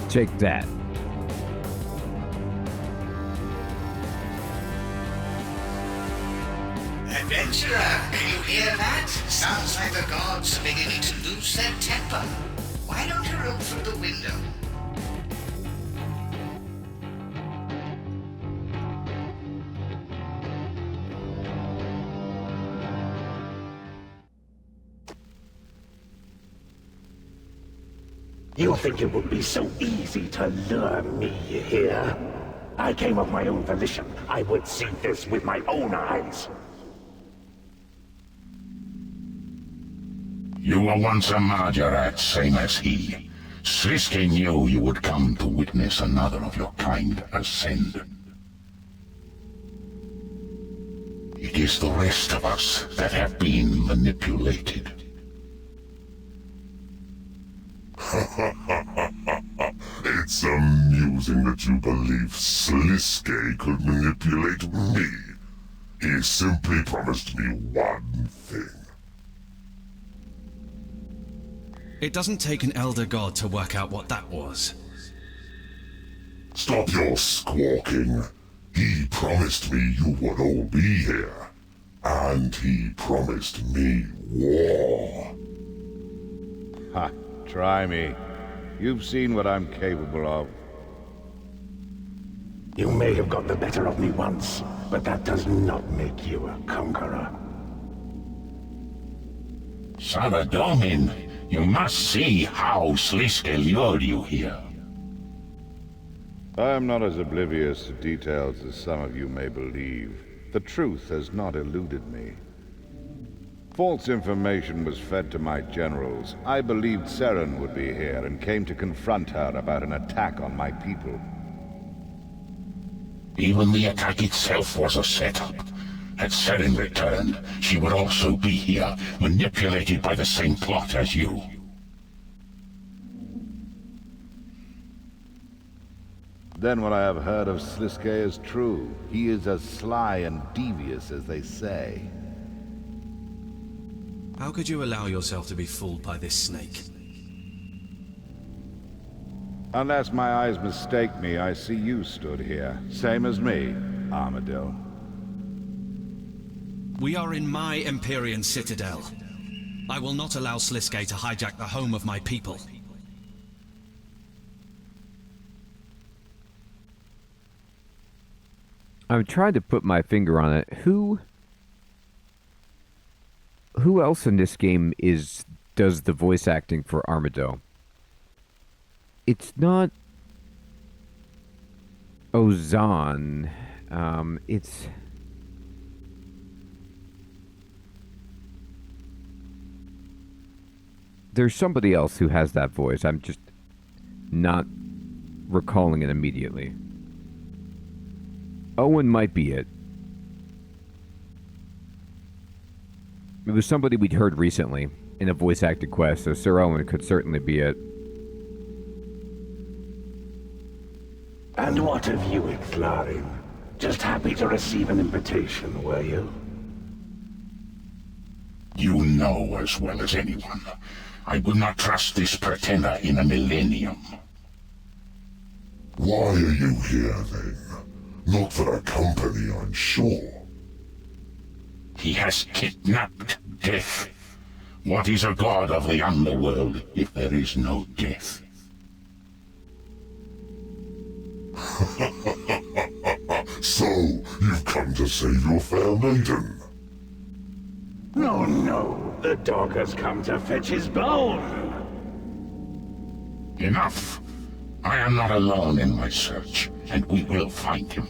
[SPEAKER 1] Take that.
[SPEAKER 14] Adventurer, can you hear that? Sounds like the gods are beginning to lose their temper. Why don't you look through the window?
[SPEAKER 13] You think it would be so easy to lure me here? I came of my own volition. I would see this with my own eyes. You were once a Margaret, same as he. Sliske knew you would come to witness another of your kind ascend. It is the rest of us that have been manipulated.
[SPEAKER 2] It's amusing that you believe Sliske could manipulate me. He simply promised me one thing.
[SPEAKER 12] It doesn't take an elder god to work out what that was.
[SPEAKER 2] Stop your squawking. He promised me you would all be here. And he promised me war.
[SPEAKER 11] Ha! Try me. You've seen what I'm capable of.
[SPEAKER 13] You may have got the better of me once, but that does not make you a conqueror. Saradomin, you must see how Sliske lured you here.
[SPEAKER 11] I am not as oblivious to details as some of you may believe. The truth has not eluded me. False information was fed to my generals. I believed Seren would be here and came to confront her about an attack on my people.
[SPEAKER 13] Even the attack itself was a setup. Had Seren returned, she would also be here, manipulated by the same plot as you.
[SPEAKER 11] Then what I have heard of Sliske is true. He is as sly and devious as they say.
[SPEAKER 12] How could you allow yourself to be fooled by this snake?
[SPEAKER 11] Unless my eyes mistake me, I see you stood here. Same as me, Armadil.
[SPEAKER 12] We are in my Empyrean citadel. I will not allow Sliske to hijack the home of my people.
[SPEAKER 1] I'm trying to put my finger on it. Who else in this game does the voice acting for Armadil? It's not Ozan. There's somebody else who has that voice. I'm just not recalling it immediately. Owen might be it. It was somebody we'd heard recently in a voice-acted quest, so Sir Owen could certainly be it.
[SPEAKER 15] And what of you, Ixlarin? Just happy to receive an invitation, were you?
[SPEAKER 13] You know as well as anyone. I would not trust this pretender in a millennium.
[SPEAKER 2] Why are you here, then? Not for a company, I'm sure.
[SPEAKER 13] He has kidnapped death. What is a god of the underworld if there is no death?
[SPEAKER 2] So, you've come to save your fair maiden?
[SPEAKER 15] No, no. The dog has come to fetch his bone.
[SPEAKER 13] Enough. I am not alone in my search, and we will find him.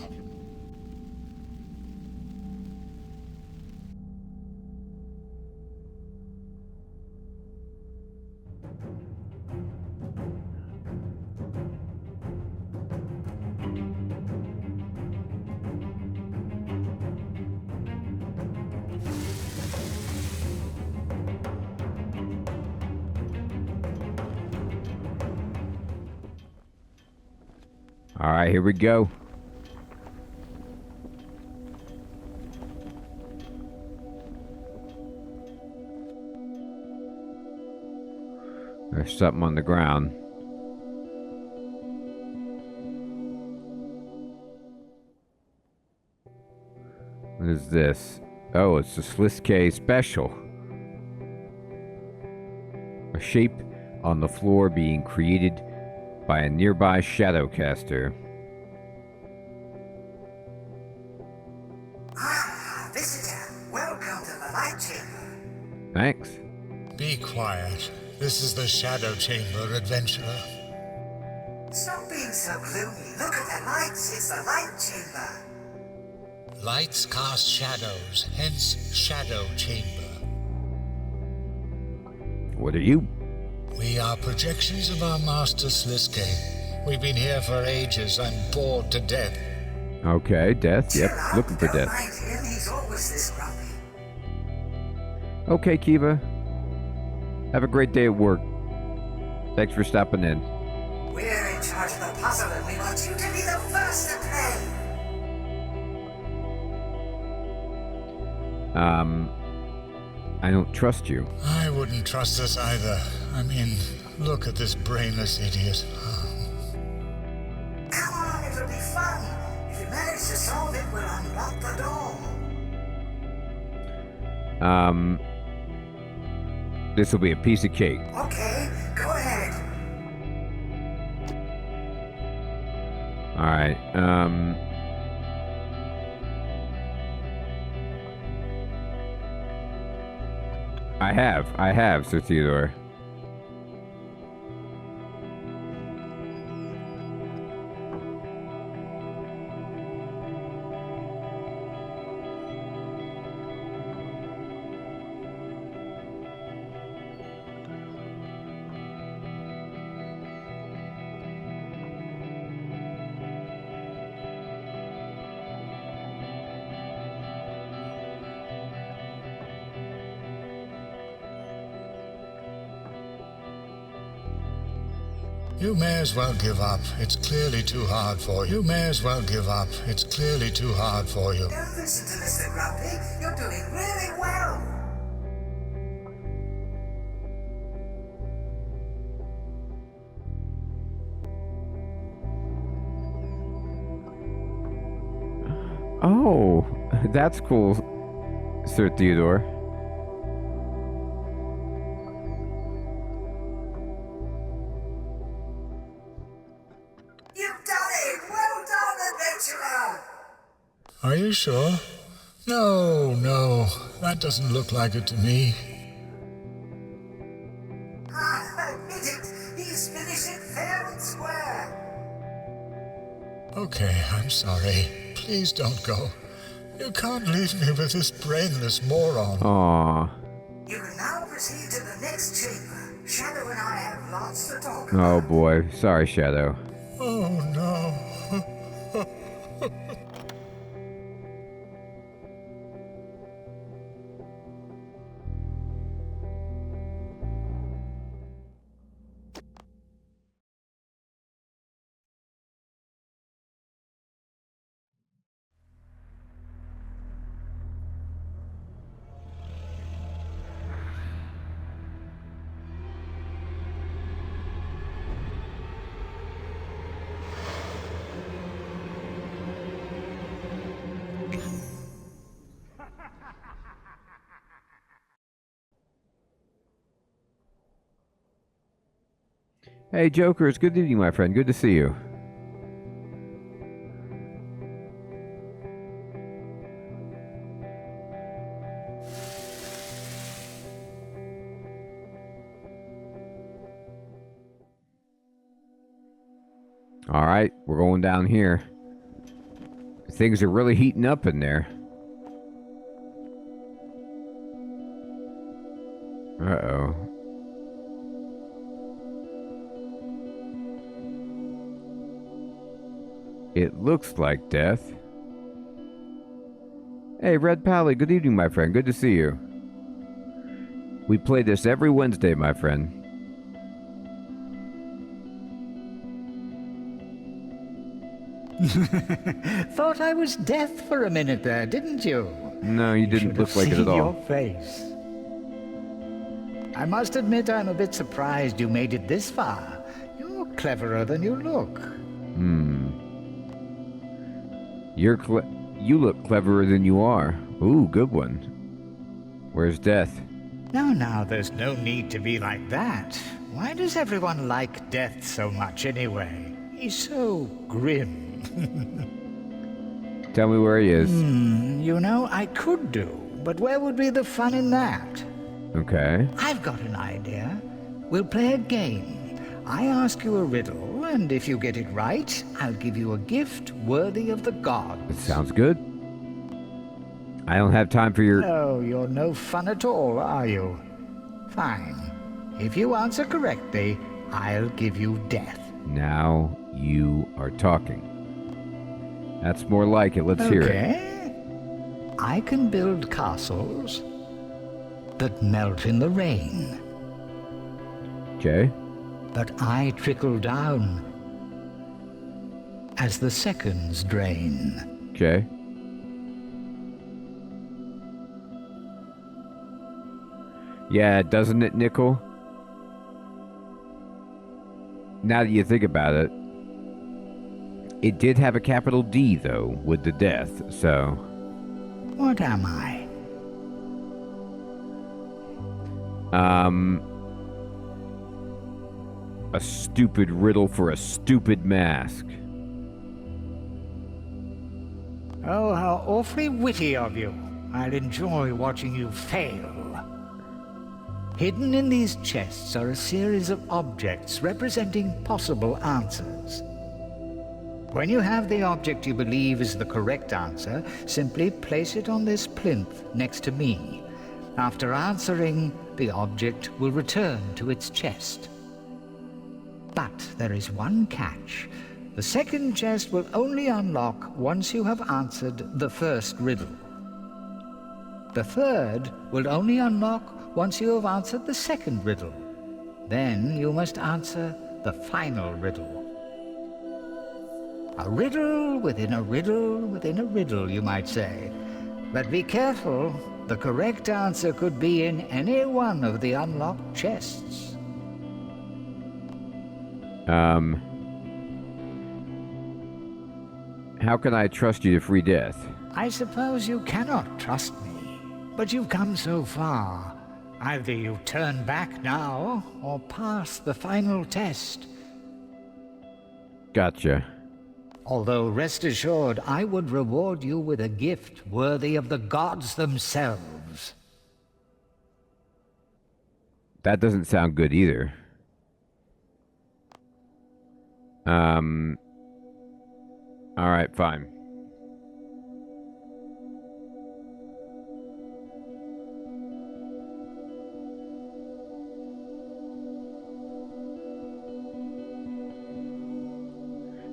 [SPEAKER 1] All right, here we go. There's something on the ground. What is this? Oh, it's the Sliske special. A shape on the floor being created by a nearby shadowcaster.
[SPEAKER 14] Ah, visitor, welcome to the Light Chamber.
[SPEAKER 1] Thanks.
[SPEAKER 16] Be quiet. This is the Shadow Chamber, adventurer.
[SPEAKER 14] Stop being so gloomy. Look at the lights. It's the Light Chamber.
[SPEAKER 16] Lights cast shadows, hence Shadow Chamber.
[SPEAKER 1] What are you?
[SPEAKER 16] We are projections of our master Sliske. We've been here for ages. I'm bored to death.
[SPEAKER 1] Okay, death. Yep, looking for death.
[SPEAKER 14] Mind him, he's always this grumpy.
[SPEAKER 1] Okay, Kiva. Have a great day at work. Thanks for stopping in.
[SPEAKER 14] We're in charge of the puzzle and we want you to be the first to play.
[SPEAKER 1] I don't trust you.
[SPEAKER 16] I wouldn't trust us either. I mean, look at this brainless idiot.
[SPEAKER 14] Come on, it'll be fun. If you manage to solve it, we'll unlock the door.
[SPEAKER 1] This will be a piece of cake.
[SPEAKER 14] Okay, go ahead.
[SPEAKER 1] All right. I have, Sir Theodore.
[SPEAKER 16] You may as well give up. It's clearly too hard for you. You may as well give up. It's clearly too hard for you.
[SPEAKER 14] Don't listen to Mr. Grumpy. You're doing really well.
[SPEAKER 1] Oh, that's cool, Sir Theodore.
[SPEAKER 14] You've done it! Well done, adventurer!
[SPEAKER 16] Are you sure? No, that doesn't look like it to me.
[SPEAKER 14] Admit it, he's finished it fair and square.
[SPEAKER 16] Okay, I'm sorry. Please don't go. You can't leave me with this brainless moron.
[SPEAKER 1] Aww.
[SPEAKER 14] You can now proceed to the next chamber. Shadow and I have lots to talk
[SPEAKER 1] Oh
[SPEAKER 14] about.
[SPEAKER 1] boy. Sorry, Shadow.
[SPEAKER 16] Oh no.
[SPEAKER 1] Hey, Joker, it's good evening, my friend. Good to see you. All right, we're going down here. Things are really heating up in there. Uh-oh. It looks like death. Hey, Red Pally, good evening, my friend. Good to see you. We play this every Wednesday, my friend.
[SPEAKER 17] Thought I was death for a minute there, didn't you?
[SPEAKER 1] No, you didn't look like it at all.
[SPEAKER 17] Your face. I must admit I'm a bit surprised you made it this far. You're cleverer than you look.
[SPEAKER 1] You look cleverer than you are. Ooh, good one. Where's Death?
[SPEAKER 17] Now, there's no need to be like that. Why does everyone like Death so much anyway? He's so grim.
[SPEAKER 1] Tell me where he is.
[SPEAKER 17] You know, I could do, but where would be the fun in that?
[SPEAKER 1] Okay.
[SPEAKER 17] I've got an idea. We'll play a game. I ask you a riddle, and if you get it right, I'll give you a gift worthy of the gods.
[SPEAKER 1] That sounds good. I don't have time for your...
[SPEAKER 17] Oh, you're no fun at all, are you? Fine. If you answer correctly, I'll give you death.
[SPEAKER 1] Now you are talking. That's more like it. Let's hear it.
[SPEAKER 17] Okay. I can build castles that melt in the rain.
[SPEAKER 1] Okay.
[SPEAKER 17] But I trickle down as the seconds drain.
[SPEAKER 1] Okay. Yeah, doesn't it, Nickel? Now that you think about it, it did have a capital D, though, with the death, so...
[SPEAKER 17] What am I?
[SPEAKER 1] A stupid riddle for a stupid mask.
[SPEAKER 17] Oh, how awfully witty of you. I'll enjoy watching you fail. Hidden in these chests are a series of objects representing possible answers. When you have the object you believe is the correct answer, simply place it on this plinth next to me. After answering, the object will return to its chest. But there is one catch. The second chest will only unlock once you have answered the first riddle. The third will only unlock once you have answered the second riddle. Then you must answer the final riddle. A riddle within a riddle within a riddle, you might say. But be careful, the correct answer could be in any one of the unlocked chests.
[SPEAKER 1] How can I trust you to free death?
[SPEAKER 17] I suppose you cannot trust me, but you've come so far. Either you turn back now, or pass the final test.
[SPEAKER 1] Gotcha.
[SPEAKER 17] Although rest assured, I would reward you with a gift worthy of the gods themselves.
[SPEAKER 1] That doesn't sound good either. Alright, fine.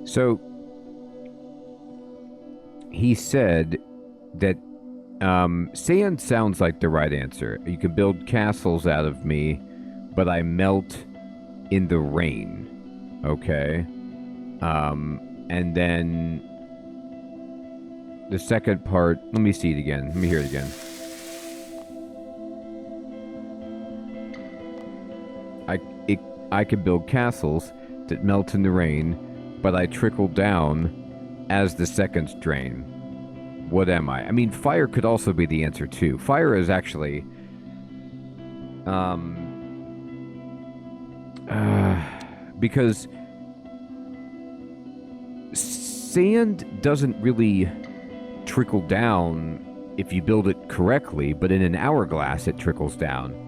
[SPEAKER 1] So, he said that sand sounds like the right answer. You can build castles out of me, but I melt in the rain. Okay. And then the second part, let me see it again. Let me hear it again. I can build castles that melt in the rain, but I trickle down as the seconds drain. What am I? I mean, fire could also be the answer too. Fire is actually because sand doesn't really trickle down if you build it correctly, but in an hourglass it trickles down.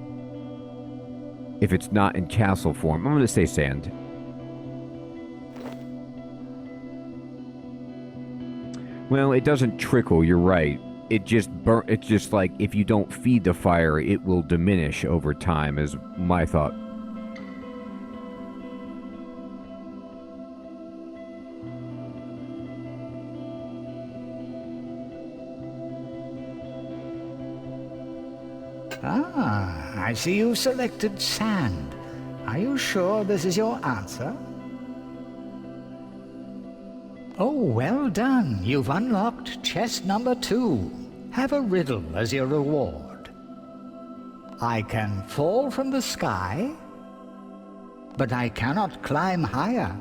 [SPEAKER 1] If it's not in castle form. I'm going to say sand. Well, it doesn't trickle, you're right. It's just like if you don't feed the fire, it will diminish over time, is my thought.
[SPEAKER 17] Ah, I see you selected sand. Are you sure this is your answer? Oh, well done. You've unlocked chest number 2. Have a riddle as your reward. I can fall from the sky, but I cannot climb higher.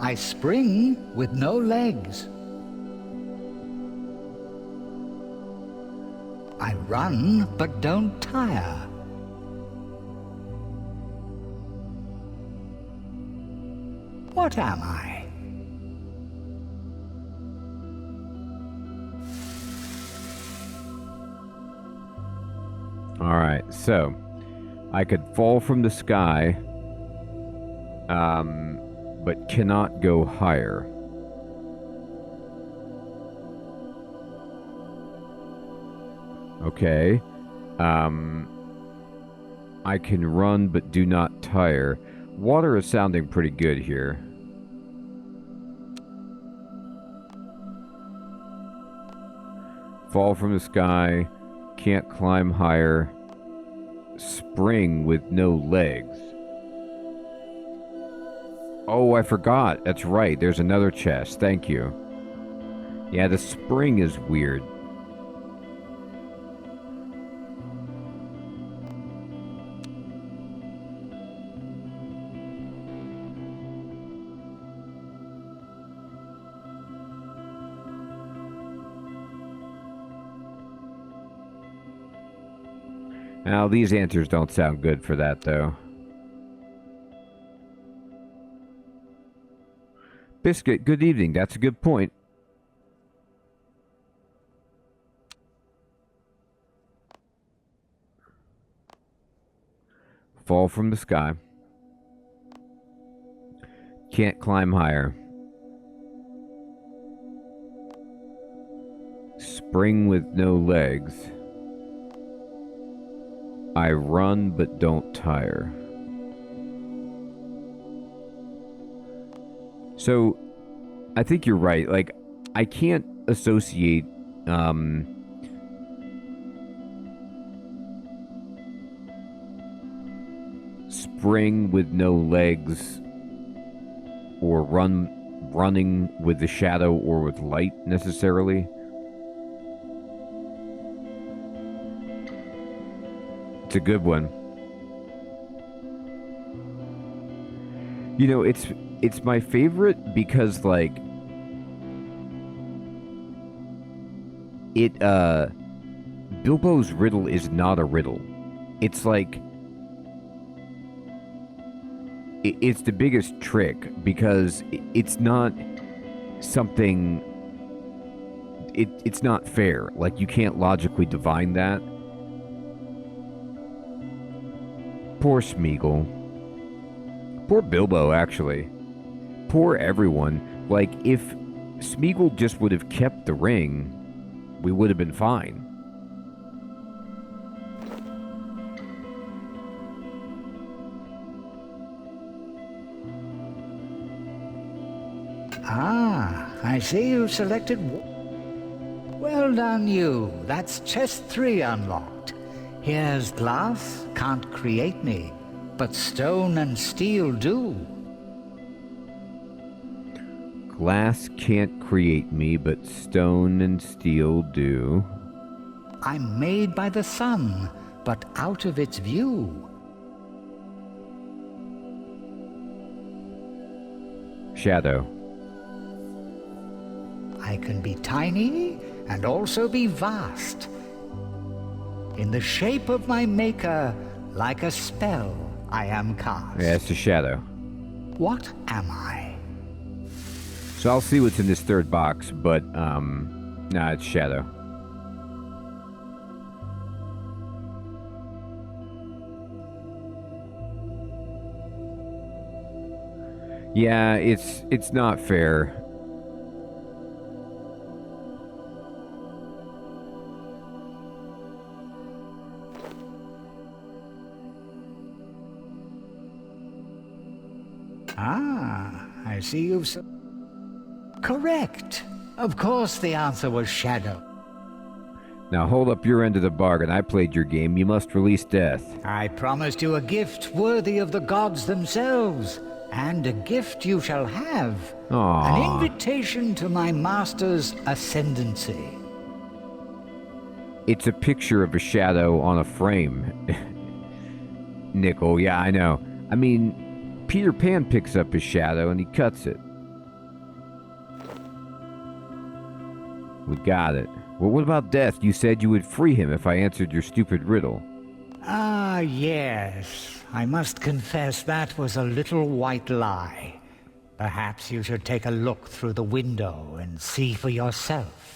[SPEAKER 17] I spring with no legs. I run, but don't tire. What am I?
[SPEAKER 1] Alright, so I could fall from the sky, but cannot go higher. Okay. I can run but do not tire. Water is sounding pretty good here. Fall from the sky, can't climb higher, spring with no legs. Oh, I forgot. That's right. There's another chest. Thank you. Yeah, the spring is weird. Now, these answers don't sound good for that, though. Biscuit, good evening. That's a good point. Fall from the sky. Can't climb higher. Spring with no legs. I run but don't tire. So, I think you're right. Like, I can't associate, of ring with no legs, or running with the shadow or with light necessarily. It's a good one. You know, it's my favorite because like it Bilbo's riddle is not a riddle. It's like it's the biggest trick because it's not something it's not fair. Like you can't logically divine that. Poor Smeagol. Poor Bilbo, actually. Poor everyone. Like, if Smeagol just would have kept the ring, we would have been fine.
[SPEAKER 17] Ah, I see you selected... Well done, you. That's chest 3 unlocked. Here's glass, can't create me, but stone and steel do.
[SPEAKER 1] Glass can't create me, but stone and steel do.
[SPEAKER 17] I'm made by the sun, but out of its view.
[SPEAKER 1] Shadow.
[SPEAKER 17] I can be tiny and also be vast. In the shape of my maker, like a spell, I am cast.
[SPEAKER 1] Yeah, it's a shadow.
[SPEAKER 17] What am I?
[SPEAKER 1] So I'll see what's in this third box, but, nah, it's shadow. Yeah, it's not fair.
[SPEAKER 17] Ah, I see you've... Correct. Of course the answer was shadow.
[SPEAKER 1] Now hold up your end of the bargain. I played your game. You must release death.
[SPEAKER 17] I promised you a gift worthy of the gods themselves, and a gift you shall have.
[SPEAKER 1] Aww.
[SPEAKER 17] An invitation to my master's ascendancy.
[SPEAKER 1] It's a picture of a shadow on a frame. Nickel, yeah, I know. I mean, Peter Pan picks up his shadow and he cuts it. We got it. Well, what about death? You said you would free him if I answered your stupid riddle.
[SPEAKER 17] Ah, yes. I must confess that was a little white lie. Perhaps you should take a look through the window and see for yourself.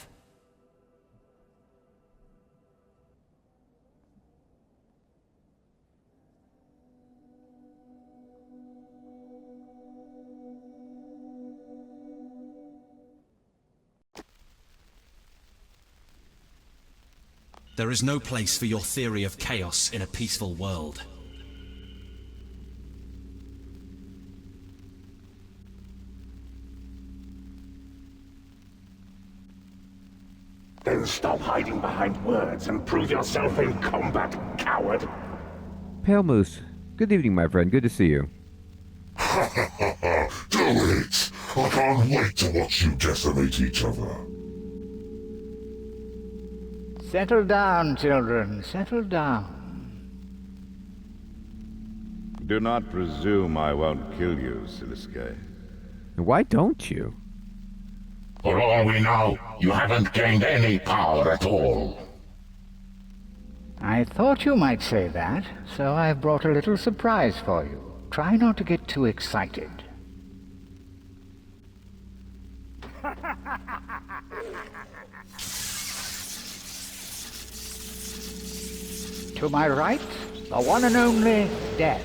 [SPEAKER 12] There is no place for your theory of chaos in a peaceful world.
[SPEAKER 15] Then stop hiding behind words and prove yourself in combat, coward!
[SPEAKER 1] Pale Moose, good evening, my friend. Good to see you.
[SPEAKER 2] Ha ha ha ha! Do it! I can't wait to watch you decimate each other.
[SPEAKER 17] Settle down, children. Settle down.
[SPEAKER 11] Do not presume I won't kill you, Siliske.
[SPEAKER 1] Why don't you?
[SPEAKER 13] For all we know, you haven't gained any power at all.
[SPEAKER 17] I thought you might say that, so I've brought a little surprise for you. Try not to get too excited. To my right, the one and only Death.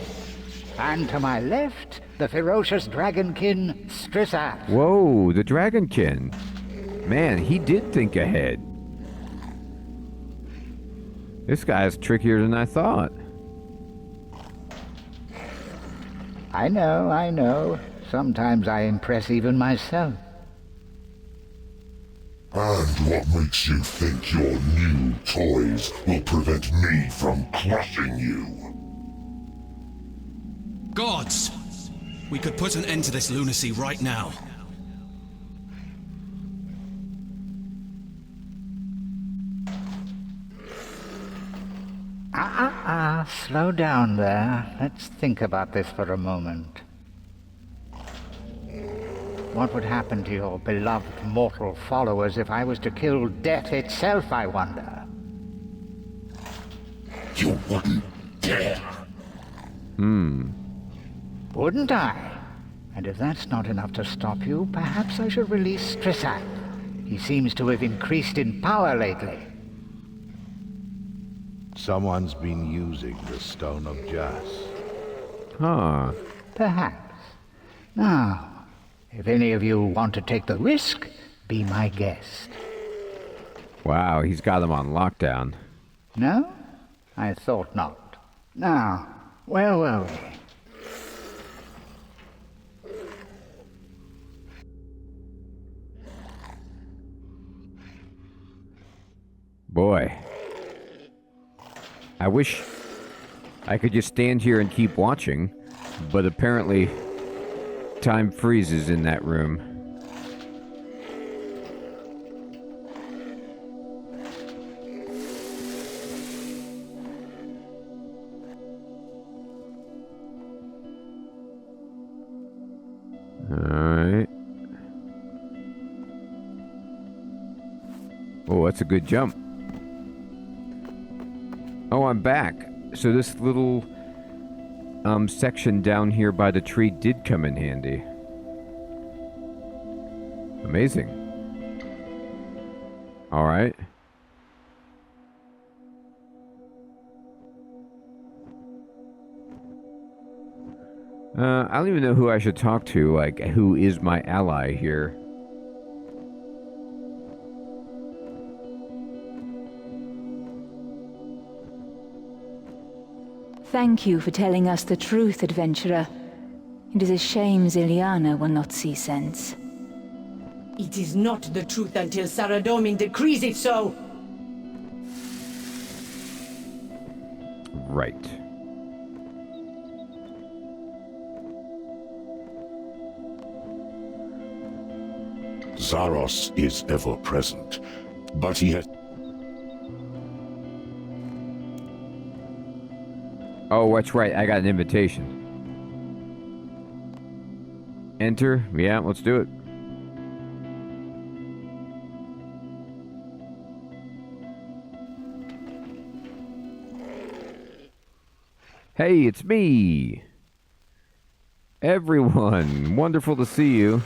[SPEAKER 17] And to my left, the ferocious dragonkin Strissath.
[SPEAKER 1] Whoa, the dragonkin. Man, he did think ahead. This guy's trickier than I thought.
[SPEAKER 17] I know. Sometimes I impress even myself.
[SPEAKER 2] And what makes you think your new toys will prevent me from crushing you?
[SPEAKER 12] Gods! We could put an end to this lunacy right now.
[SPEAKER 17] Slow down there. Let's think about this for a moment. What would happen to your beloved mortal followers if I was to kill death itself, I wonder?
[SPEAKER 13] You wouldn't dare.
[SPEAKER 17] Wouldn't I? And if that's not enough to stop you, perhaps I should release Strissac. He seems to have increased in power lately.
[SPEAKER 11] Someone's been using the Stone of Jas.
[SPEAKER 1] Huh.
[SPEAKER 17] Perhaps. Now, if any of you want to take the risk, be my guest.
[SPEAKER 1] Wow, he's got him on lockdown.
[SPEAKER 17] No? I thought not. Now, where were we?
[SPEAKER 1] Boy. I wish I could just stand here and keep watching, but apparently time freezes in that room. Alright. Oh, that's a good jump. Oh, I'm back. So this little section down here by the tree did come in handy. Amazing. All right. I don't even know who I should talk to, like who is my ally here.
[SPEAKER 8] Thank you for telling us the truth, adventurer. It is a shame Ziliana will not see sense.
[SPEAKER 7] It is not the truth until Saradomin decrees it so!
[SPEAKER 1] Right.
[SPEAKER 13] Zaros is ever present, but he has...
[SPEAKER 1] Oh, that's right. I got an invitation. Enter? Yeah, let's do it. Hey, it's me! Everyone, wonderful to see you.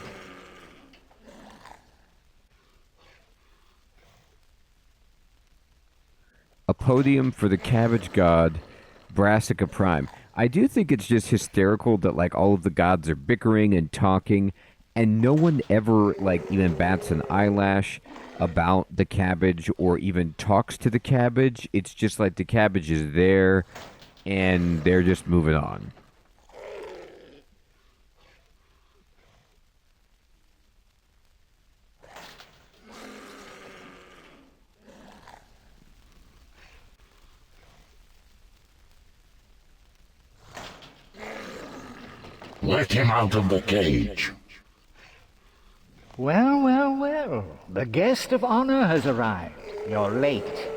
[SPEAKER 1] A podium for the cabbage god, Brassica Prime. I do think it's just hysterical that, like, all of the gods are bickering and talking, and no one ever, like, even bats an eyelash about the cabbage or even talks to the cabbage. It's just like the cabbage is there, and they're just moving on.
[SPEAKER 13] Let him out of the cage.
[SPEAKER 17] Well, well, well. The guest of honor has arrived. You're late.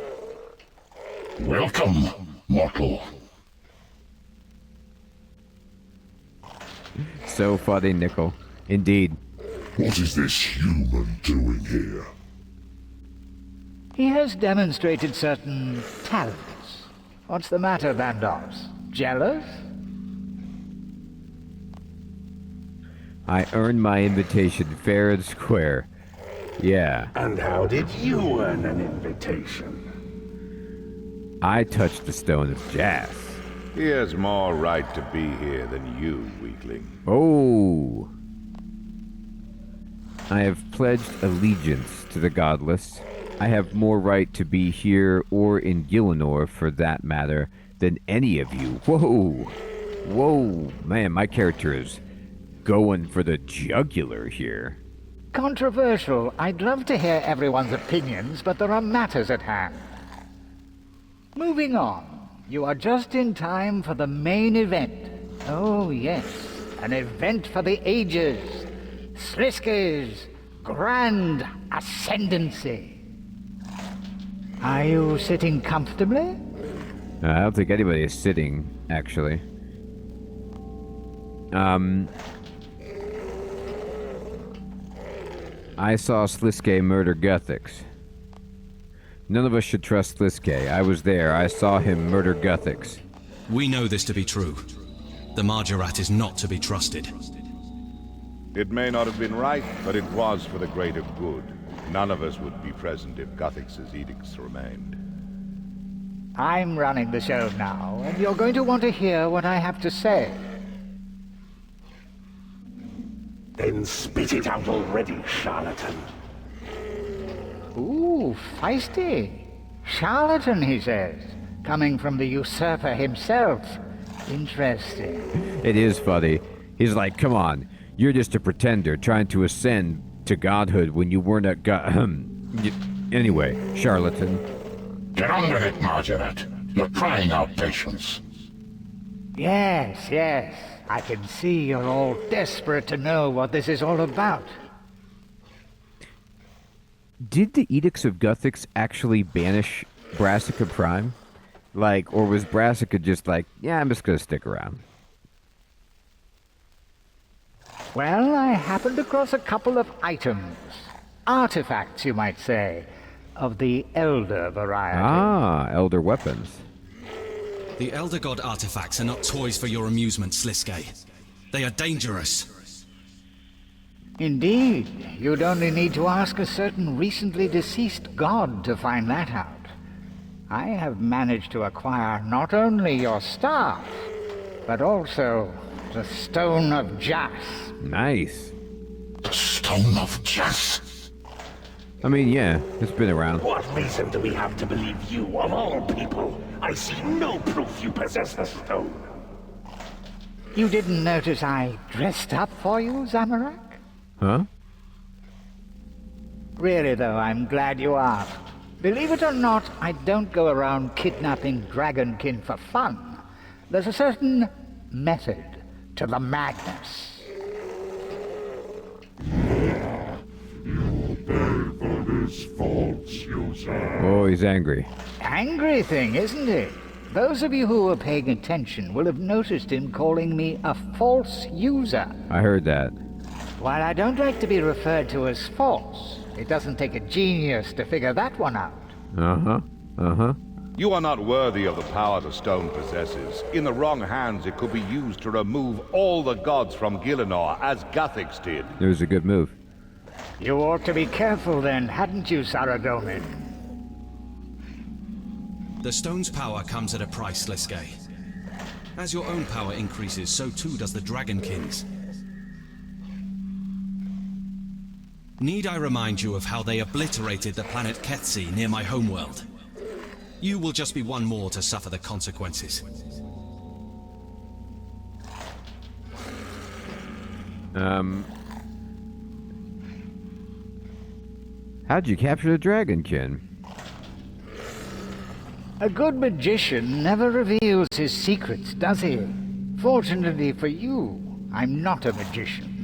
[SPEAKER 13] Welcome, mortal.
[SPEAKER 1] So funny, Nickel. Indeed.
[SPEAKER 13] What is this human doing here?
[SPEAKER 17] He has demonstrated certain talents. What's the matter, Bandos? Jealous?
[SPEAKER 1] I earned my invitation fair and square. Yeah.
[SPEAKER 15] And how did you earn an invitation?
[SPEAKER 1] I touched the Stone of Jas.
[SPEAKER 11] He has more right to be here than you, weakling.
[SPEAKER 1] Oh. I have pledged allegiance to the godless. I have more right to be here or in Gielinor, for that matter, than any of you. Whoa. Whoa. Man, my character is going for the jugular here.
[SPEAKER 17] Controversial. I'd love to hear everyone's opinions, but there are matters at hand. Moving on. You are just in time for the main event. Oh, yes. An event for the ages. Sliske's Grand Ascendancy. Are you sitting comfortably?
[SPEAKER 1] I don't think anybody is sitting, actually. I saw Sliske murder Guthics. None of us should trust Sliske. I was there. I saw him murder Guthics.
[SPEAKER 12] We know this to be true. The Margaret is not to be trusted.
[SPEAKER 11] It may not have been right, but it was for the greater good. None of us would be present if Guthix's edicts remained.
[SPEAKER 17] I'm running the show now, and you're going to want to hear what I have to say.
[SPEAKER 15] Then spit it out already, charlatan.
[SPEAKER 17] Ooh, feisty. Charlatan, he says. Coming from the usurper himself. Interesting.
[SPEAKER 1] It is funny. He's like, come on, you're just a pretender trying to ascend to godhood when you weren't a god. Anyway, charlatan.
[SPEAKER 13] Get on with it, Margaret. You're crying out patience.
[SPEAKER 17] Yes, yes. I can see you're all desperate to know what this is all about.
[SPEAKER 1] Did the Edicts of Guthix actually banish Brassica Prime? Like, or was Brassica just like, yeah, I'm just gonna stick around?
[SPEAKER 17] Well, I happened across a couple of items. Artifacts, you might say, of the Elder variety.
[SPEAKER 1] Ah, Elder weapons.
[SPEAKER 12] The Elder God artifacts are not toys for your amusement, Sliske. They are dangerous.
[SPEAKER 17] Indeed. You'd only need to ask a certain recently deceased god to find that out. I have managed to acquire not only your staff, but also the Stone of Jas.
[SPEAKER 1] Nice.
[SPEAKER 13] The Stone of Jas?
[SPEAKER 1] I mean, yeah, it's been around.
[SPEAKER 15] What reason do we have to believe you, of all people? I see no proof you possess the stone.
[SPEAKER 17] You didn't notice I dressed up for you, Zamorak?
[SPEAKER 1] Huh?
[SPEAKER 17] Really, though, I'm glad you asked. Believe it or not, I don't go around kidnapping dragonkin for fun. There's a certain method to the madness.
[SPEAKER 2] You pay for this false user.
[SPEAKER 1] Oh, he's angry.
[SPEAKER 17] Angry thing, isn't it? Those of you who were paying attention will have noticed him calling me a false user.
[SPEAKER 1] I heard that.
[SPEAKER 17] While I don't like to be referred to as false, it doesn't take a genius to figure that one out.
[SPEAKER 1] Uh-huh. Uh-huh.
[SPEAKER 11] You are not worthy of the power the stone possesses. In the wrong hands, it could be used to remove all the gods from Gielinor, as Guthix did.
[SPEAKER 1] It was a good move.
[SPEAKER 17] You ought to be careful then, hadn't you, Saradomin?
[SPEAKER 12] The stone's power comes at a price, Sliske. As your own power increases, so too does the Dragonkin's. Need I remind you of how they obliterated the planet Ketsi near my homeworld? You will just be one more to suffer the consequences.
[SPEAKER 1] How'd you capture the Dragonkin?
[SPEAKER 17] A good magician never reveals his secrets, does he? Fortunately for you, I'm not a magician.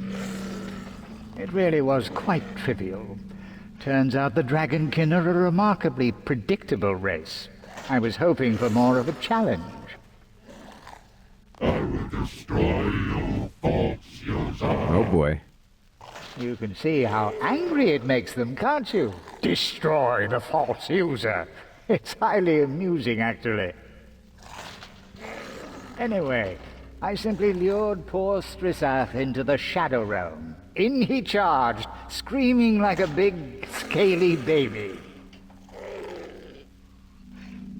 [SPEAKER 17] It really was quite trivial. Turns out the Dragonkin are a remarkably predictable race. I was hoping for more of a challenge.
[SPEAKER 2] I will destroy you, false user.
[SPEAKER 1] Oh boy.
[SPEAKER 17] You can see how angry it makes them, can't you? Destroy the false user. It's highly amusing, actually. Anyway, I simply lured poor Strissach into the Shadow Realm. In he charged, screaming like a big, scaly baby.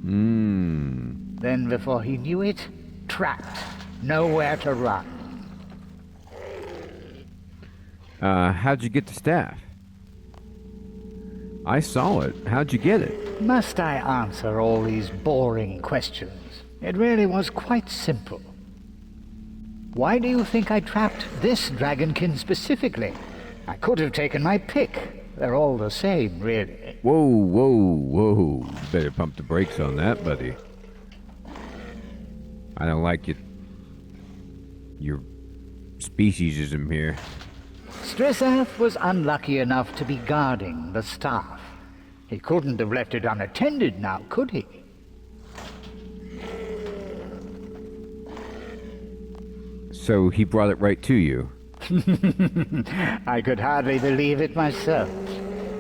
[SPEAKER 17] Then before he knew it, trapped. Nowhere to run.
[SPEAKER 1] How'd you get the staff? I saw it. How'd you get it?
[SPEAKER 17] Must I answer all these boring questions? It really was quite simple. Why do you think I trapped this Dragonkin specifically? I could have taken my pick. They're all the same, really.
[SPEAKER 1] Whoa, whoa, whoa. Better pump the brakes on that, buddy. I don't like you. your speciesism here.
[SPEAKER 17] Strissath was unlucky enough to be guarding the staff. He couldn't have left it unattended now, could he?
[SPEAKER 1] So he brought it right to you.
[SPEAKER 17] I could hardly believe it myself.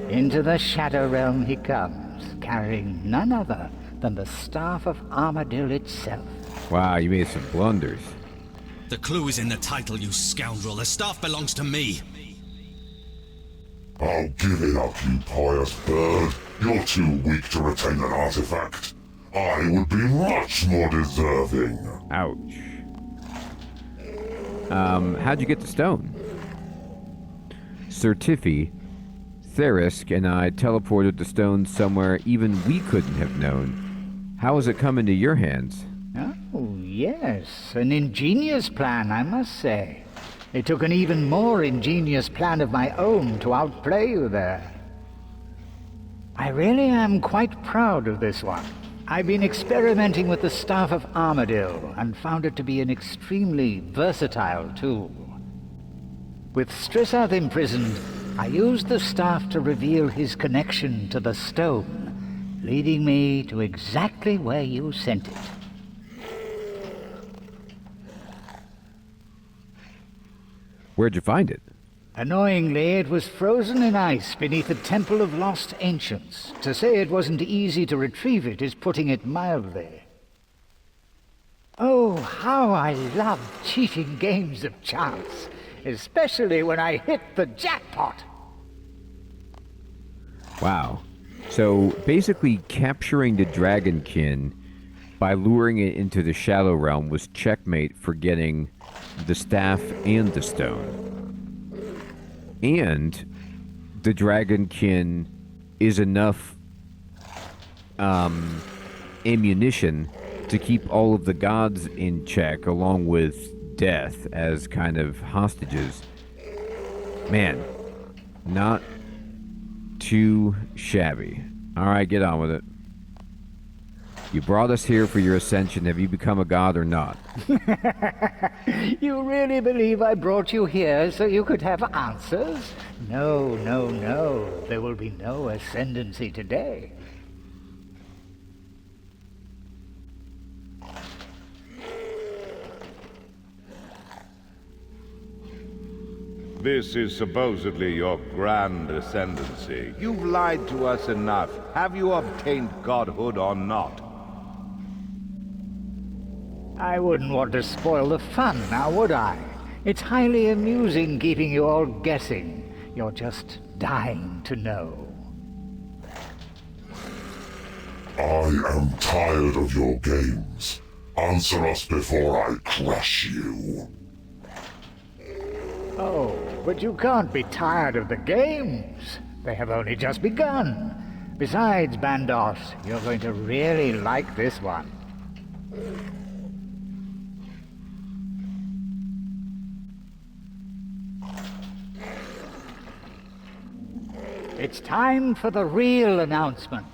[SPEAKER 17] Into the Shadow Realm he comes, carrying none other than the Staff of Armadil itself.
[SPEAKER 1] Wow, you made some blunders.
[SPEAKER 12] The clue is in the title, you scoundrel. The staff belongs to me.
[SPEAKER 2] I'll give it up, you pious bird. You're too weak to retain an artifact. I would be much more deserving.
[SPEAKER 1] Ouch. How'd you get the stone? Sir Tiffy, Therisk, and I teleported the stone somewhere even we couldn't have known. How has it come into your hands?
[SPEAKER 17] Oh, yes. An ingenious plan, I must say. It took an even more ingenious plan of my own to outplay you there. I really am quite proud of this one. I've been experimenting with the Staff of Armadil and found it to be an extremely versatile tool. With Strissath imprisoned, I used the staff to reveal his connection to the stone, leading me to exactly where you sent it.
[SPEAKER 1] Where'd you find it?
[SPEAKER 17] Annoyingly, it was frozen in ice beneath the Temple of Lost Ancients. To say it wasn't easy to retrieve it is putting it mildly. Oh, how I love cheating games of chance, especially when I hit the jackpot.
[SPEAKER 1] Wow. So basically capturing the Dragonkin by luring it into the Shadow Realm was checkmate for getting the staff and the stone. And the Dragonkin is enough ammunition to keep all of the gods in check, along with death as kind of hostages. Man, not too shabby. Alright, get on with it. You brought us here for your ascension. Have you become a god or not?
[SPEAKER 17] You really believe I brought you here so you could have answers? No, no, no. There will be no ascendancy today.
[SPEAKER 11] This is supposedly your grand ascendancy. You've lied to us enough. Have you obtained godhood or not?
[SPEAKER 17] I wouldn't want to spoil the fun, now would I? It's highly amusing keeping you all guessing. You're just dying to know.
[SPEAKER 2] I am tired of your games. Answer us before I crush you.
[SPEAKER 17] Oh, but you can't be tired of the games. They have only just begun. Besides, Bandos, you're going to really like this one. It's time for the real announcement.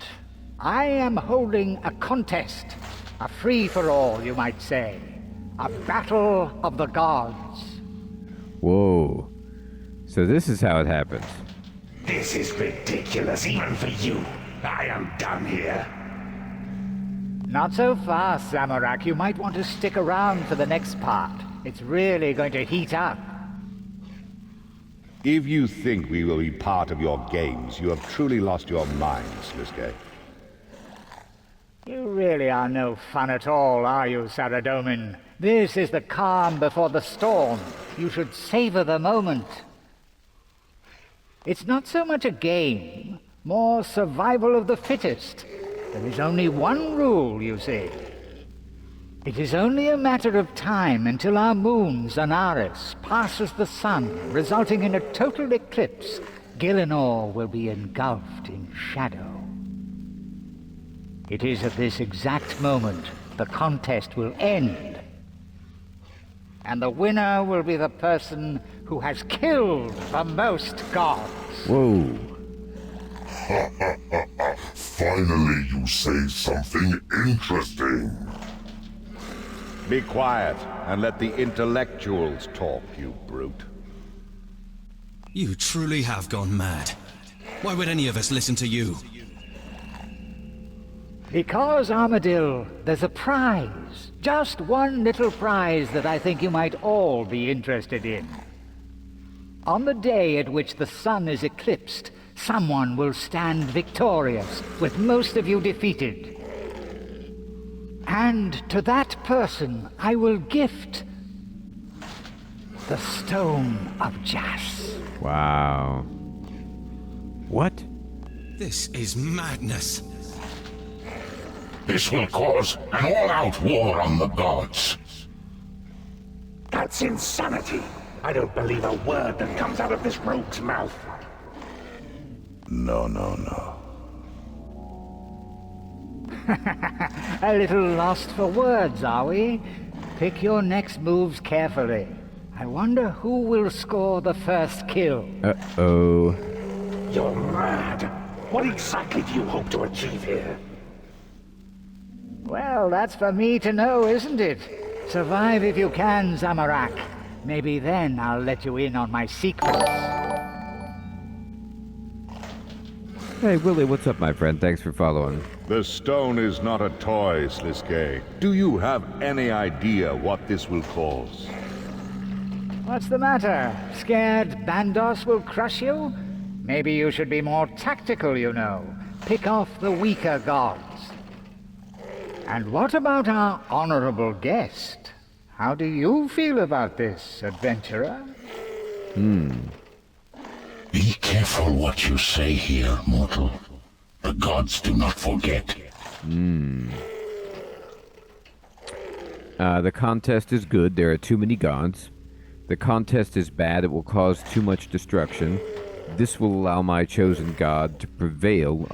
[SPEAKER 17] I am holding a contest. A free-for-all, you might say. A battle of the gods.
[SPEAKER 1] Whoa. So this is how it happens.
[SPEAKER 15] This is ridiculous, even for you. I am done here.
[SPEAKER 17] Not so fast, Zamorak. You might want to stick around for the next part. It's really going to heat up.
[SPEAKER 11] If you think we will be part of your games, you have truly lost your mind, Sliske.
[SPEAKER 17] You really are no fun at all, are you, Saradomin? This is the calm before the storm. You should savor the moment. It's not so much a game, more survival of the fittest. There is only one rule, you see. It is only a matter of time until our moon, Zanaris, passes the sun, resulting in a total eclipse. Gielinor will be engulfed in shadow. It is at this exact moment the contest will end. And the winner will be the person who has killed the most gods.
[SPEAKER 1] Whoa.
[SPEAKER 2] Finally, you say something interesting.
[SPEAKER 11] Be quiet and let the intellectuals talk, you brute.
[SPEAKER 12] You truly have gone mad. Why would any of us listen to you?
[SPEAKER 17] Because, Armadil, there's a prize. Just one little prize that I think you might all be interested in. On the day at which the sun is eclipsed, someone will stand victorious, with most of you defeated. And to that person, I will gift the Stone of Jas.
[SPEAKER 1] Wow. What?
[SPEAKER 12] This is madness.
[SPEAKER 13] This will cause an all-out war on the gods.
[SPEAKER 15] That's insanity. I don't believe a word that comes out of this rogue's mouth.
[SPEAKER 11] No.
[SPEAKER 17] A little lost for words, are we? Pick your next moves carefully. I wonder who will score the first kill.
[SPEAKER 1] Uh-oh.
[SPEAKER 15] You're mad. What exactly do you hope to achieve here?
[SPEAKER 17] Well, that's for me to know, isn't it? Survive if you can, Zamorak. Maybe then I'll let you in on my secrets.
[SPEAKER 1] Hey, Willie, what's up, my friend? Thanks for following.
[SPEAKER 11] The stone is not a toy, Sliske. Do you have any idea what this will cause?
[SPEAKER 17] What's the matter? Scared Bandos will crush you? Maybe you should be more tactical, you know. Pick off the weaker gods. And what about our honorable guest? How do you feel about this, adventurer?
[SPEAKER 13] Be careful what you say here, mortal. The gods do not forget.
[SPEAKER 1] The contest is good. There are too many gods. The contest is bad. It will cause too much destruction. This will allow my chosen god to prevail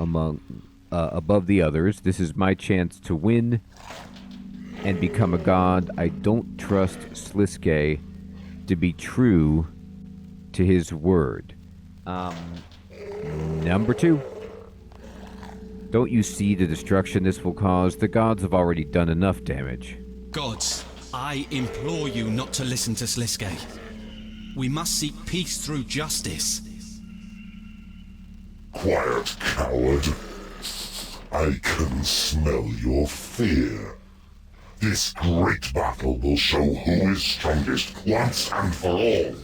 [SPEAKER 1] above the others. This is my chance to win and become a god. I don't trust Sliske to be true to his word. Number 2. Don't you see the destruction this will cause? The gods have already done enough damage.
[SPEAKER 12] Gods, I implore you not to listen to Sliske. We must seek peace through justice.
[SPEAKER 13] Quiet, coward. I can smell your fear. This great battle will show who is strongest once and for all.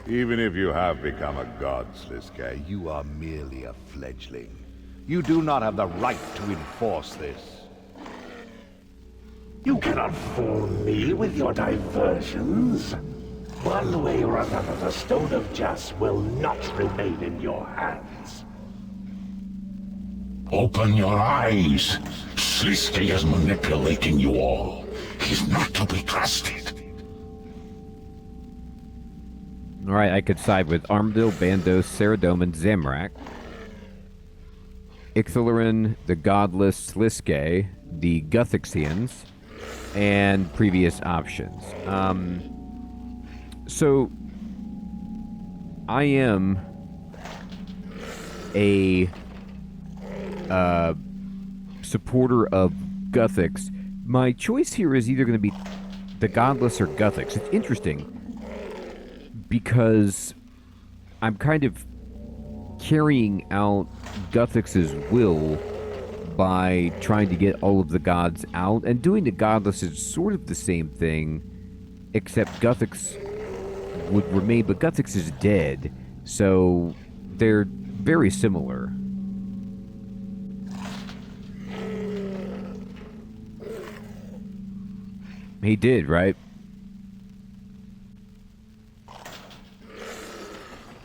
[SPEAKER 11] Even if you have become a god, Sliske, you are merely a fledgling. You do not have the right to enforce this.
[SPEAKER 15] You cannot fool me with your diversions. One way or another, the Stone of Jas will not remain in your hands.
[SPEAKER 13] Open your eyes. Sliske is manipulating you all. He's not to be trusted.
[SPEAKER 1] Alright, I could side with Armadil, Bandos, Saradomin, Zamorak, Ixalarin, the Godless, Sliske, the Guthixians, and previous options. So, I am a supporter of Guthix. My choice here is either going to be the Godless or Guthix. It's interesting because I'm kind of carrying out Guthix's will by trying to get all of the gods out, and doing the Godless is sort of the same thing, except Guthix would remain, but Guthix is dead, so they're very similar. He did, right?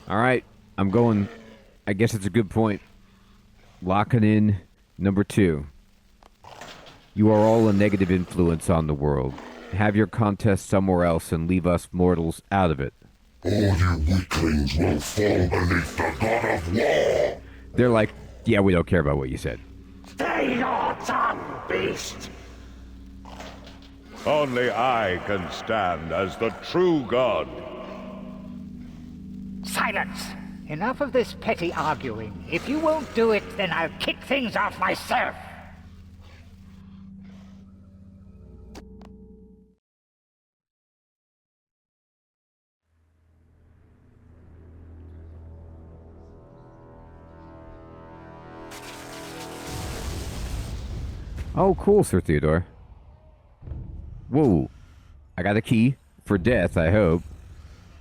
[SPEAKER 1] Alright, I'm going. I guess it's a good point. Locking in number 2. You are all a negative influence on the world. Have your contest somewhere else and leave us mortals out of it.
[SPEAKER 13] All you weaklings will fall beneath the god of war.
[SPEAKER 1] They're like, yeah, we don't care about what you said.
[SPEAKER 15] Stay your tongue, beast!
[SPEAKER 11] Only I can stand as the true god.
[SPEAKER 17] Silence! Enough of this petty arguing. If you won't do it, then I'll kick things off myself.
[SPEAKER 1] Oh, cool, Sir Theodore. Whoa. I got a key for death, I hope.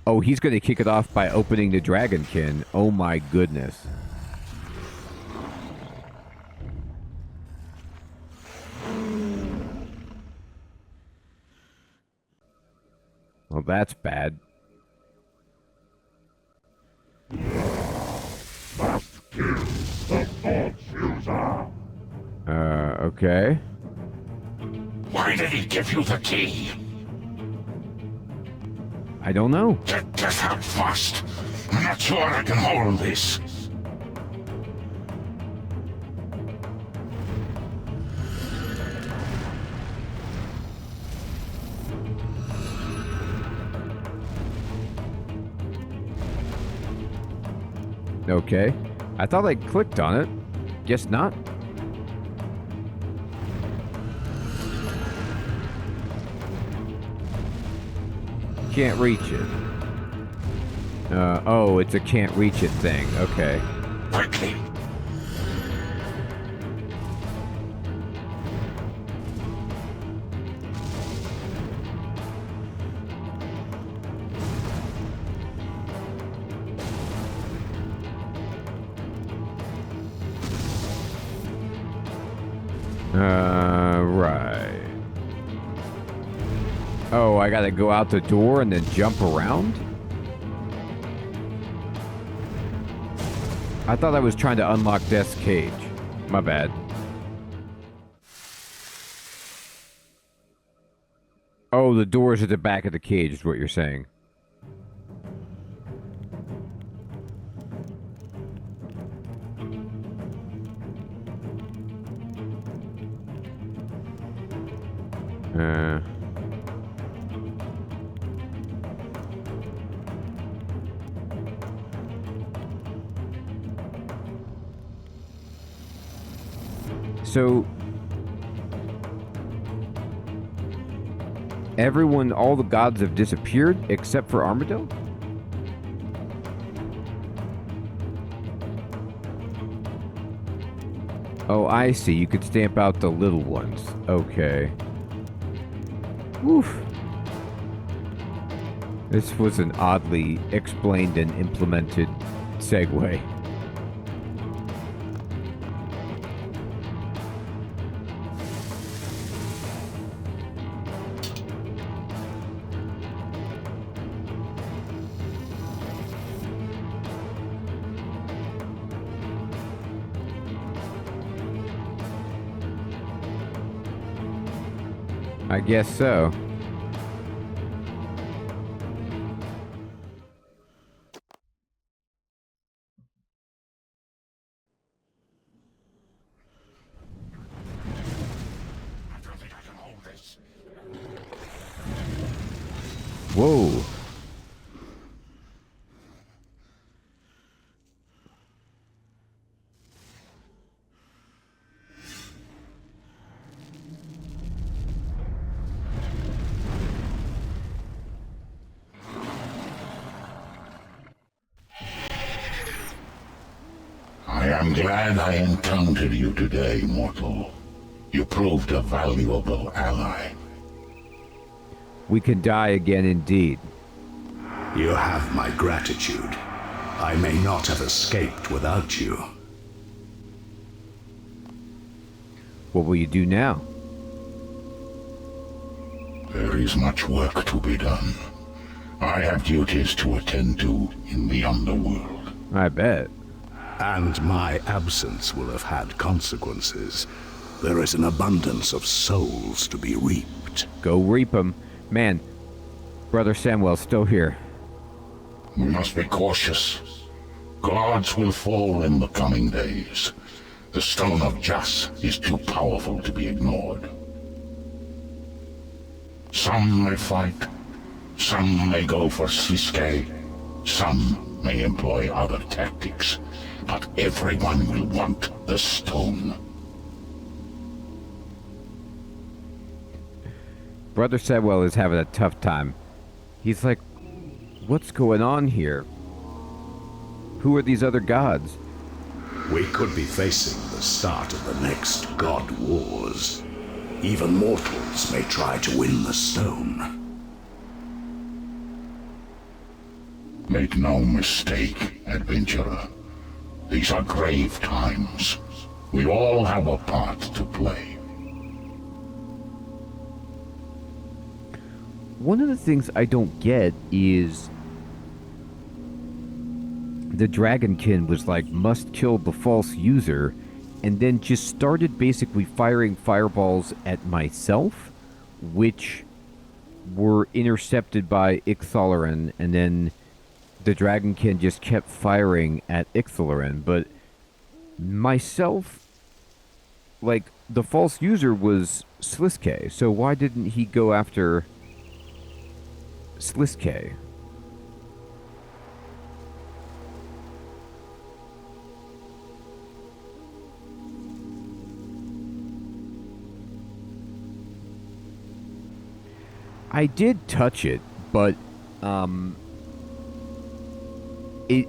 [SPEAKER 1] Oh, he's going to kick it off by opening the Dragonkin. Oh my goodness. Well, that's bad. Okay.
[SPEAKER 13] Why did he give you the key?
[SPEAKER 1] I don't know.
[SPEAKER 13] Get this out fast. I'm not sure I can hold this.
[SPEAKER 1] Okay. I thought I clicked on it. Guess not. Can't reach it. Oh, it's a can't reach it thing. Okay.
[SPEAKER 13] Quickly.
[SPEAKER 1] Right. Oh, I gotta go out the door and then jump around? I thought I was trying to unlock Death's Cage. My bad. Oh, the door's at the back of the cage is what you're saying. So everyone, all the gods have disappeared except for Armadillo? Oh, I see. You could stamp out the little ones. Okay. Woof. This was an oddly explained and implemented segue. I guess so.
[SPEAKER 13] I don't think I can hold this.
[SPEAKER 1] Whoa.
[SPEAKER 13] I am glad I encountered you today, mortal. You proved a valuable ally.
[SPEAKER 1] We can die again indeed.
[SPEAKER 18] You have my gratitude. I may not have escaped without you.
[SPEAKER 1] What will you do now?
[SPEAKER 13] There is much work to be done. I have duties to attend to in the underworld.
[SPEAKER 1] I bet.
[SPEAKER 18] And my absence will have had consequences. There is an abundance of souls to be reaped.
[SPEAKER 1] Go reap them. Man, Brother Samuel's still here.
[SPEAKER 13] We must be cautious. Gods will fall in the coming days. The Stone of Jas is too powerful to be ignored. Some may fight, some may go for Sliske, some may employ other tactics, but everyone will want the stone.
[SPEAKER 1] Brother Samuel is having a tough time. He's like, what's going on here? Who are these other gods?
[SPEAKER 18] We could be facing the start of the next God Wars. Even mortals may try to win the stone.
[SPEAKER 13] Make no mistake, adventurer. These are grave times. We all have a part to play.
[SPEAKER 1] One of the things I don't get is the Dragonkin was like, must kill the false user, and then just started basically firing fireballs at myself, which were intercepted by Ixalaran, and then the Dragonkin just kept firing at Ixalaran. But myself, like, the false user was Sliske, so why didn't he go after Sliske? I did touch it, but it,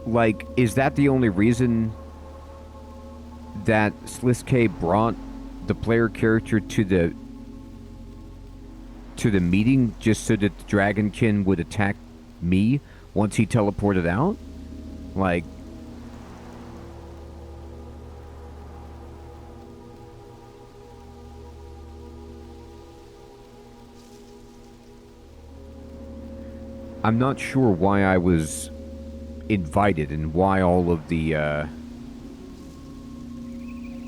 [SPEAKER 1] like, is that the only reason that Sliske brought the player character to the meeting, just so that the Dragonkin would attack me once he teleported out? Like, I'm not sure why I was invited and why all of the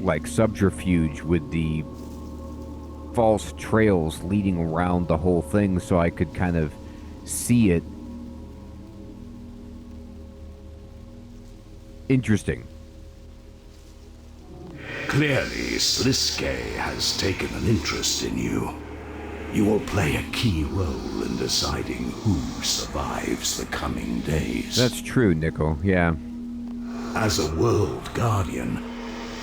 [SPEAKER 1] like subterfuge with the false trails leading around the whole thing, so I could kind of see it. Interesting.
[SPEAKER 18] Clearly, Sliske has taken an interest in you. You will play a key role in deciding who survives the coming days.
[SPEAKER 1] That's true, Nickel, yeah.
[SPEAKER 18] As a world guardian,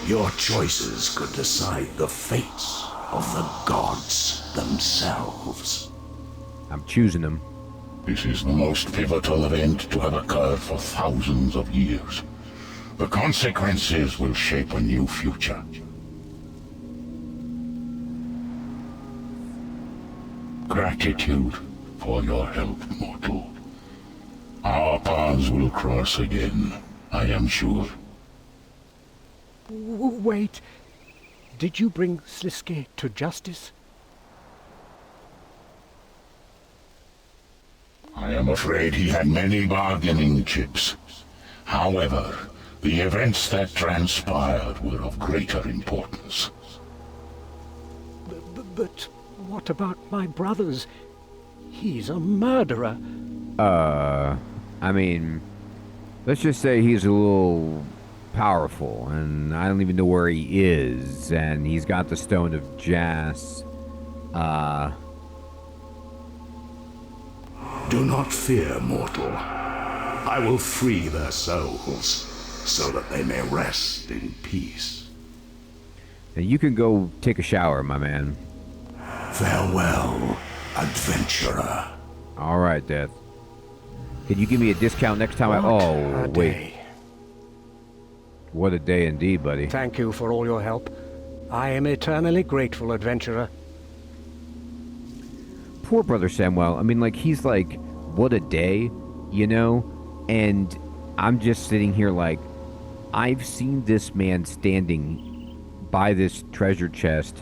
[SPEAKER 18] your choices could decide the fates of the gods themselves.
[SPEAKER 1] I'm choosing them.
[SPEAKER 13] This is the most pivotal event to have occurred for thousands of years. The consequences will shape a new future. Gratitude for your help, mortal. Our paths will cross again, I am sure.
[SPEAKER 19] Wait. Did you bring Sliske to justice?
[SPEAKER 13] I am afraid he had many bargaining chips. However, the events that transpired were of greater importance.
[SPEAKER 19] But what about my brothers? He's a murderer.
[SPEAKER 1] I mean, let's just say he's a little powerful, and I don't even know where he is, and he's got the Stone of Jas.
[SPEAKER 18] Do not fear, mortal. I will free their souls, so that they may rest in peace.
[SPEAKER 1] And you can go take a shower, my man.
[SPEAKER 18] Farewell, adventurer.
[SPEAKER 1] All right, Death. Can you give me a discount next time? Oh, wait. What a day indeed, buddy.
[SPEAKER 19] Thank you for all your help. I am eternally grateful, adventurer.
[SPEAKER 1] Poor Brother Samuel. I mean, like, he's like, what a day, you know? And I'm just sitting here like, I've seen this man standing by this treasure chest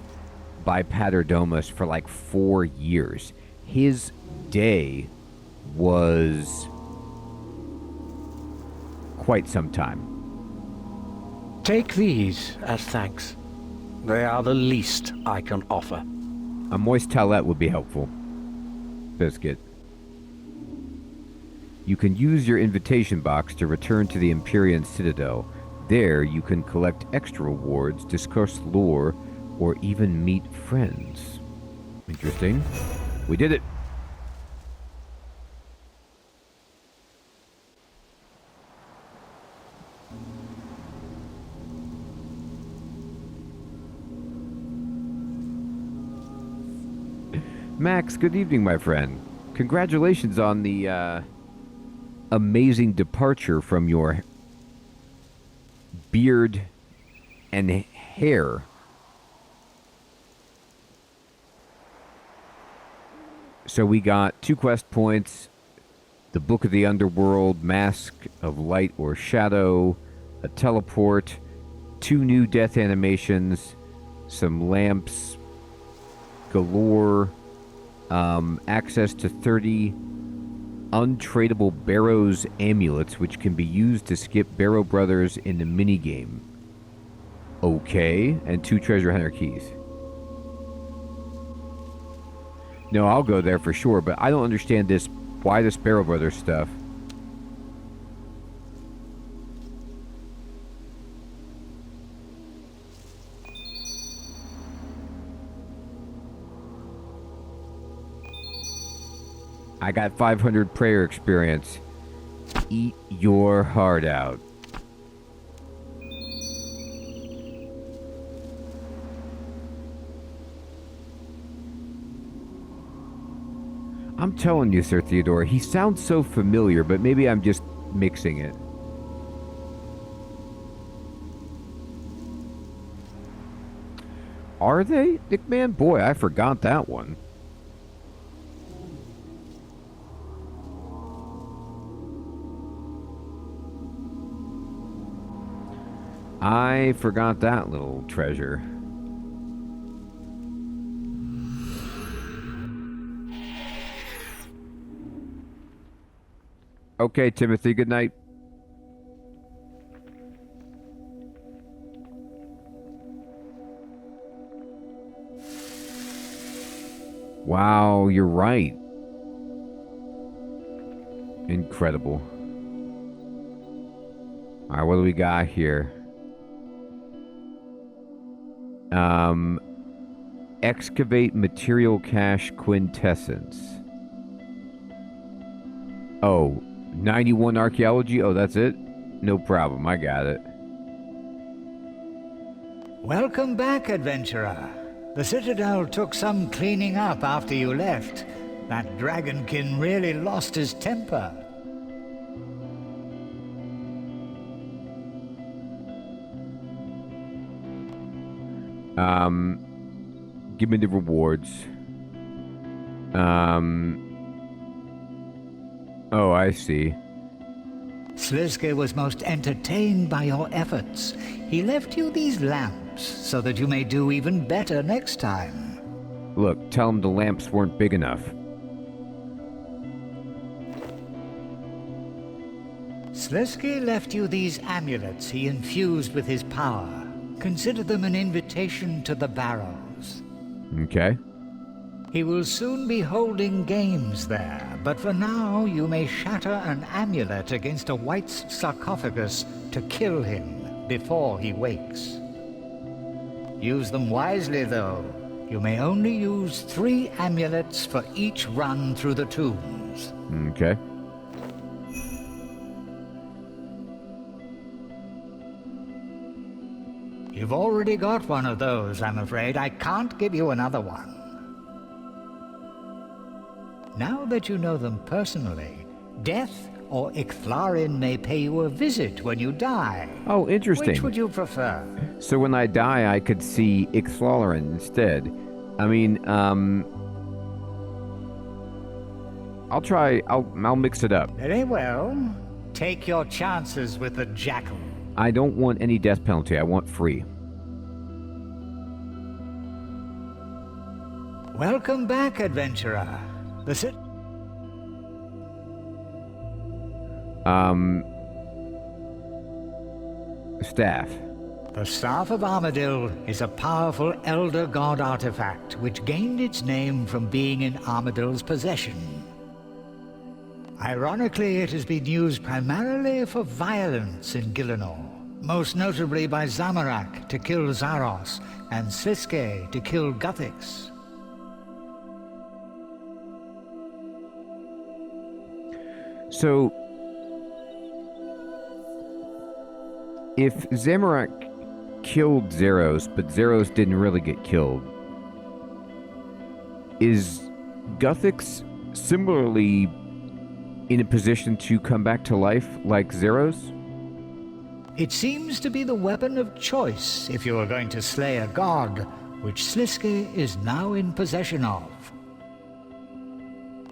[SPEAKER 1] by Paterdomus for like 4 years. His day was quite some time.
[SPEAKER 19] Take these as thanks. They are the least I can offer.
[SPEAKER 1] A moist towelette would be helpful. Biscuit. You can use your invitation box to return to the Empyrean Citadel. There, you can collect extra rewards, discuss lore, or even meet friends. Interesting. We did it! Max, good evening, my friend. Congratulations on the amazing departure from your beard and hair. So we got 2 quest points, the Book of the Underworld, Mask of Light or Shadow, a teleport, 2 new death animations, some lamps galore, access to 30 untradeable Barrows amulets, which can be used to skip Barrow Brothers in the minigame. Okay, and 2 treasure hunter keys. No, I'll go there for sure, but I don't understand this. Why this Barrow Brothers stuff? I got 500 prayer experience. Eat your heart out. I'm telling you, Sir Theodore, he sounds so familiar, but maybe I'm just mixing it. Are they, Nick Man? Boy, I forgot that one. I forgot that little treasure. Okay, Timothy, good night. Wow, you're right. Incredible. Alright, what do we got here? Excavate material cache quintessence. Oh, 91 archaeology? Oh, that's it? No problem, I got it.
[SPEAKER 17] Welcome back, adventurer. The Citadel took some cleaning up after you left. That dragonkin really lost his temper.
[SPEAKER 1] Give me the rewards. Oh, I see.
[SPEAKER 17] Sliske was most entertained by your efforts. He left you these lamps so that you may do even better next time.
[SPEAKER 1] Look, tell him the lamps weren't big enough.
[SPEAKER 17] Sliske left you these amulets he infused with his power. Consider them an invitation to the Barrows.
[SPEAKER 1] Okay.
[SPEAKER 17] He will soon be holding games there, but for now you may shatter an amulet against a white sarcophagus to kill him before he wakes. Use them wisely, though. You may only use 3 amulets for each run through the tombs.
[SPEAKER 1] Okay.
[SPEAKER 17] You've already got one of those, I'm afraid. I can't give you another one. Now that you know them personally, Death or Icthlarin may pay you a visit when you die.
[SPEAKER 1] Oh, interesting.
[SPEAKER 17] Which would you prefer?
[SPEAKER 1] So when I die, I could see Icthlarin instead. I mean, I'll mix it up.
[SPEAKER 17] Very well. Take your chances with the Jackal.
[SPEAKER 1] I don't want any death penalty. I want free.
[SPEAKER 17] Welcome back, adventurer. The
[SPEAKER 1] Staff.
[SPEAKER 17] The Staff of Armadil is a powerful Elder God artifact which gained its name from being in Armadil's possession. Ironically, it has been used primarily for violence in Gielinor, most notably by Zamorak to kill Zaros and Sliske to kill Guthix.
[SPEAKER 1] So, if Zamorak killed Zeros, but Zeros didn't really get killed, is Guthix similarly in a position to come back to life like Zeros?
[SPEAKER 17] It seems to be the weapon of choice if you are going to slay a god, which Sliske is now in possession of.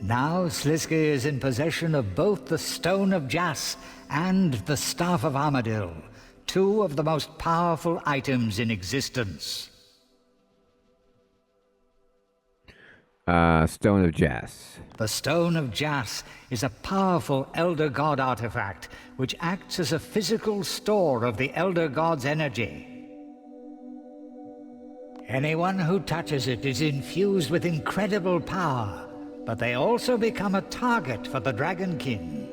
[SPEAKER 17] Now Sliske is in possession of both the Stone of Jas and the Staff of Armadil, two of the most powerful items in existence.
[SPEAKER 1] Stone of Jas.
[SPEAKER 17] The Stone of Jas is a powerful Elder God artifact which acts as a physical store of the Elder God's energy. Anyone who touches it is infused with incredible power, but they also become a target for the Dragonkin.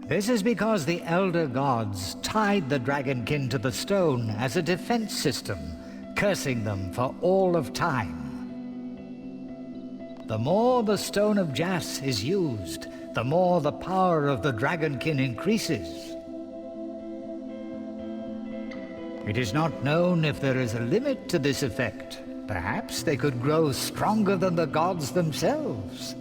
[SPEAKER 17] This is because the Elder Gods tied the Dragonkin to the stone as a defense system, cursing them for all of time. The more the Stone of Jas is used, the more the power of the Dragonkin increases. It is not known if there is a limit to this effect. Perhaps they could grow stronger than the gods themselves.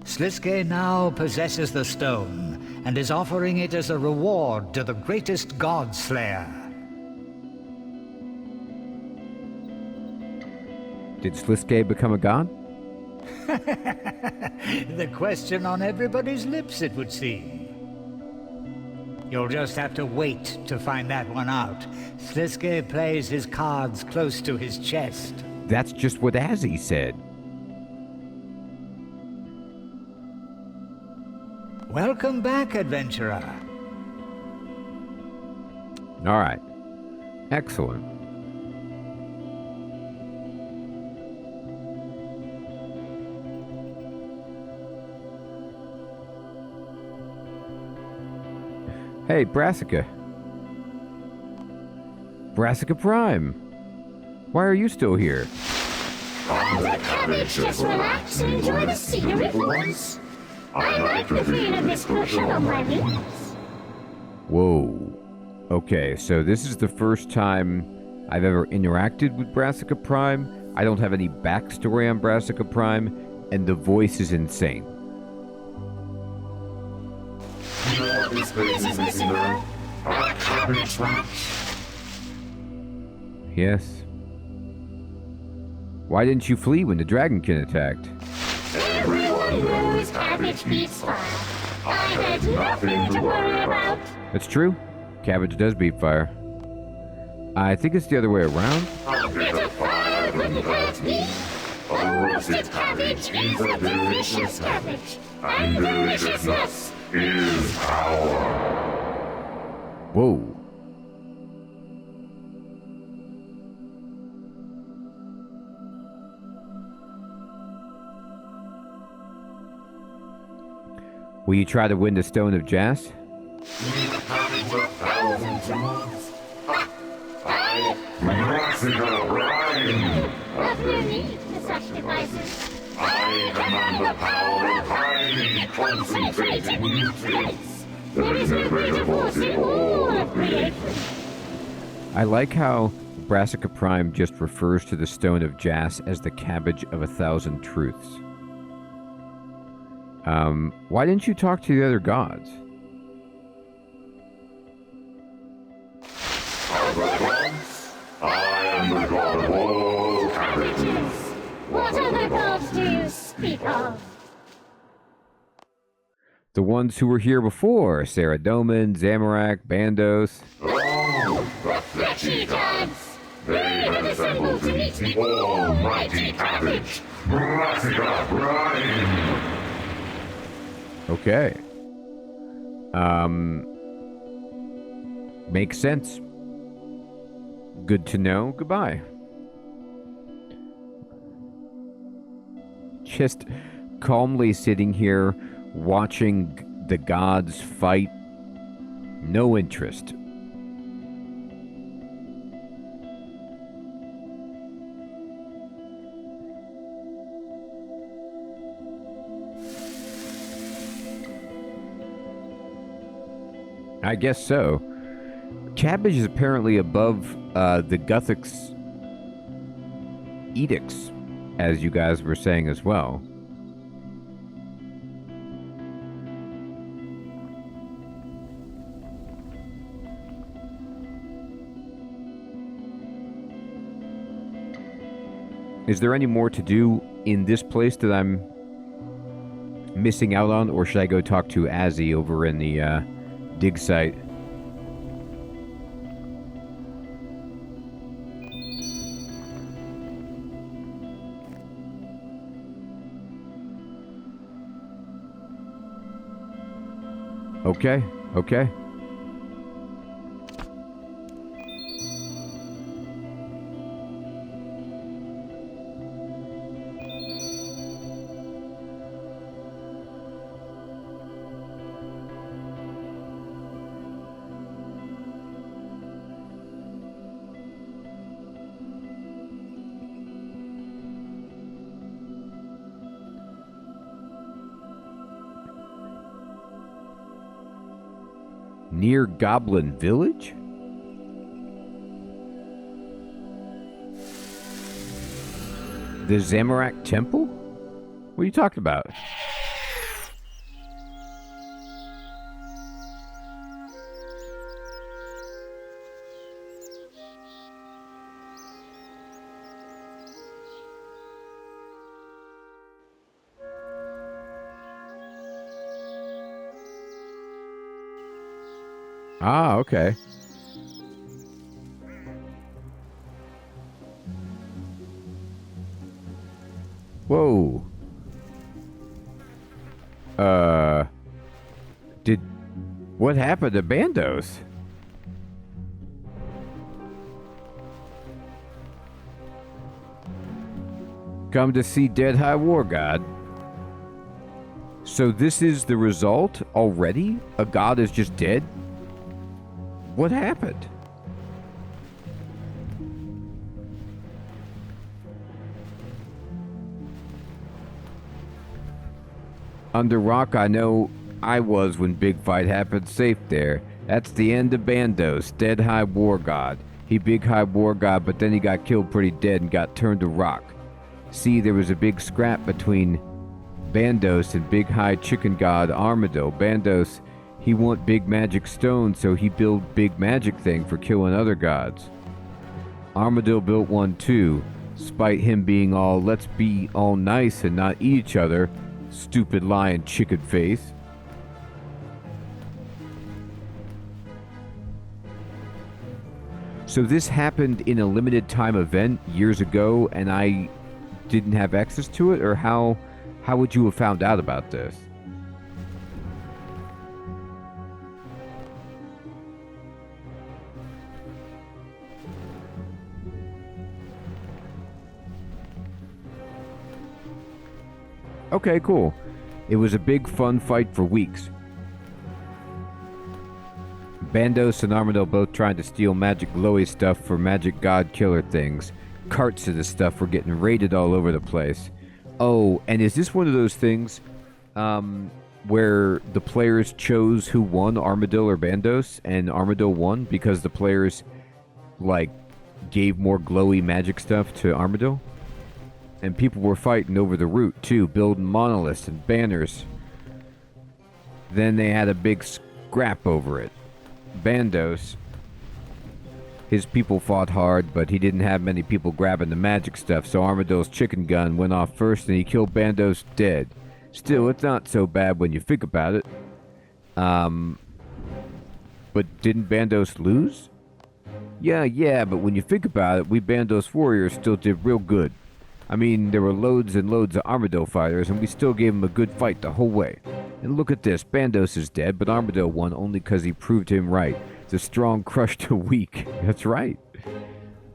[SPEAKER 17] Sliske now possesses the stone, and is offering it as a reward to the greatest god slayer.
[SPEAKER 1] Did Sliske become a god?
[SPEAKER 17] The question on everybody's lips, it would seem. You'll just have to wait to find that one out. Sliske plays his cards close to his chest.
[SPEAKER 1] That's just what Azzy said.
[SPEAKER 17] Welcome back, adventurer.
[SPEAKER 1] All right. Excellent. Hey, Brassica. Brassica Prime. Why are you still here?
[SPEAKER 3] The cabbage, just relax and enjoy the scenery for once. I like the feel of this cushion on my knees.
[SPEAKER 1] Whoa. Okay, so this is the first time I've ever interacted with Brassica Prime. I don't have any backstory on Brassica Prime, and the voice is insane.
[SPEAKER 3] This place is missing girl. Our cabbage match.
[SPEAKER 1] Yes. Why didn't you flee when the Dragonkin attacked?
[SPEAKER 3] Everyone knows cabbage beats fire. I had nothing to worry about.
[SPEAKER 1] That's true. Cabbage does beat fire. I think it's the other way around.
[SPEAKER 3] A bit of fire wouldn't hurt me. A roasted cabbage is a delicious cabbage. And deliciousness is power.
[SPEAKER 1] Whoa. Will you try to win the Stone of Jas?
[SPEAKER 3] I command the power of highly concentrated nutrients. There is no greater force in all of creation.
[SPEAKER 1] I like how Brassica Prime just refers to the Stone of Jas as the cabbage of 1,000 truths. Why didn't you talk to the other gods?
[SPEAKER 3] I am the god of all cabbages. What other gods do you speak of?
[SPEAKER 1] The ones who were here before, Saradomin, Zamorak, Bandos.
[SPEAKER 3] Oh, the fleshy gods! They have assembled to meet the almighty cabbage, Brassica Prime!
[SPEAKER 1] Okay. Makes sense. Good to know. Goodbye. Just calmly sitting here, watching the gods fight. No interest. I guess so. Cabbage is apparently above the Guthix edicts, as you guys were saying as well. Is there any more to do in this place that I'm missing out on, or should I go talk to Azzy over in the dig site? Okay, okay. Near Goblin Village? The Zamorak Temple? What are you talking about? Ah, okay. Whoa. What happened to Bandos? Come to see Dead High War God. So this is the result already? A god is just dead? What happened? Under rock, I know I was when big fight happened, safe there. That's the end of Bandos, Dead High War God. He big high war god, but then he got killed pretty dead and got turned to rock. See, there was a big scrap between Bandos and big high chicken god Armadillo. Bandos, he want big magic stone, so he build big magic thing for killing other gods. Armadillo built one too, spite him being all, let's be all nice and not eat each other, stupid lying chicken face. So this happened in a limited time event years ago and I didn't have access to it, or how would you have found out about this? Okay, cool. It was a big fun fight for weeks. Bandos and Armadillo both trying to steal magic glowy stuff for magic god killer things. Carts of this stuff were getting raided all over the place. Oh, and is this one of those things where the players chose who won, Armadillo or Bandos, and Armadillo won because the players, like, gave more glowy magic stuff to Armadillo? And people were fighting over the route, too, building monoliths and banners. Then they had a big scrap over it. Bandos, his people fought hard, but he didn't have many people grabbing the magic stuff, so Armadillo's chicken gun went off first and he killed Bandos dead. Still, it's not so bad when you think about it. But didn't Bandos lose? Yeah, but when you think about it, we Bandos warriors still did real good. I mean, there were loads and loads of Armadillo fighters, and we still gave him a good fight the whole way. And look at this, Bandos is dead, but Armadillo won only because he proved him right. The strong crushed the weak. That's right.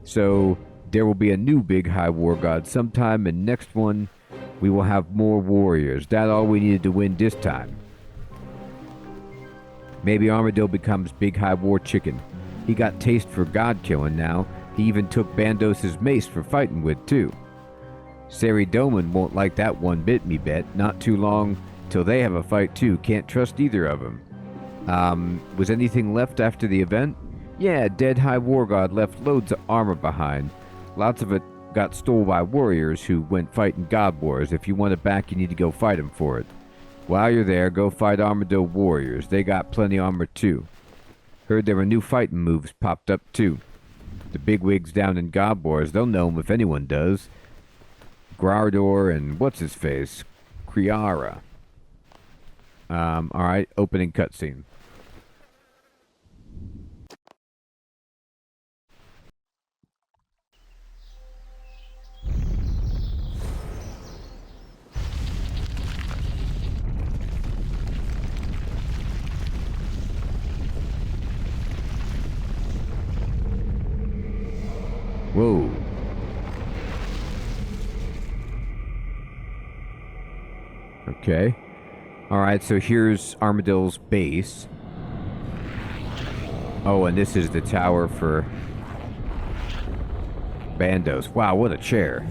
[SPEAKER 1] So, there will be a new big high war god sometime, and next one, we will have more warriors. That's all we needed to win this time. Maybe Armadillo becomes big high war chicken. He got taste for god killing now. He even took Bandos' mace for fighting with, too. Sari Doman won't like that one bit, me bet. Not too long till they have a fight too. Can't trust either of them. Was anything left after the event? Yeah, Dead High War God left loads of armor behind. Lots of it got stole by warriors who went fighting god wars. If you want it back, you need to go fight them for it. While you're there, go fight Armadillo warriors. They got plenty armor too. Heard there were new fighting moves popped up too. The bigwigs down in god wars, they'll know 'em if anyone does. Graardor and what's his face? Kriara. Alright, opening cutscene. Whoa. Okay. Alright, so here's Armadill's base. Oh, and this is the tower for Bandos. Wow, what a chair.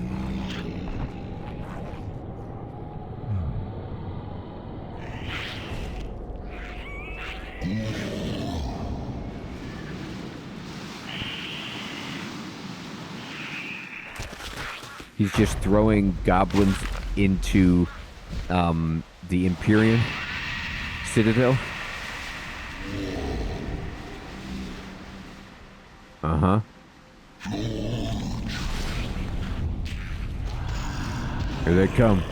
[SPEAKER 1] He's just throwing goblins into the Empyrean Citadel. Uh-huh. Here they come.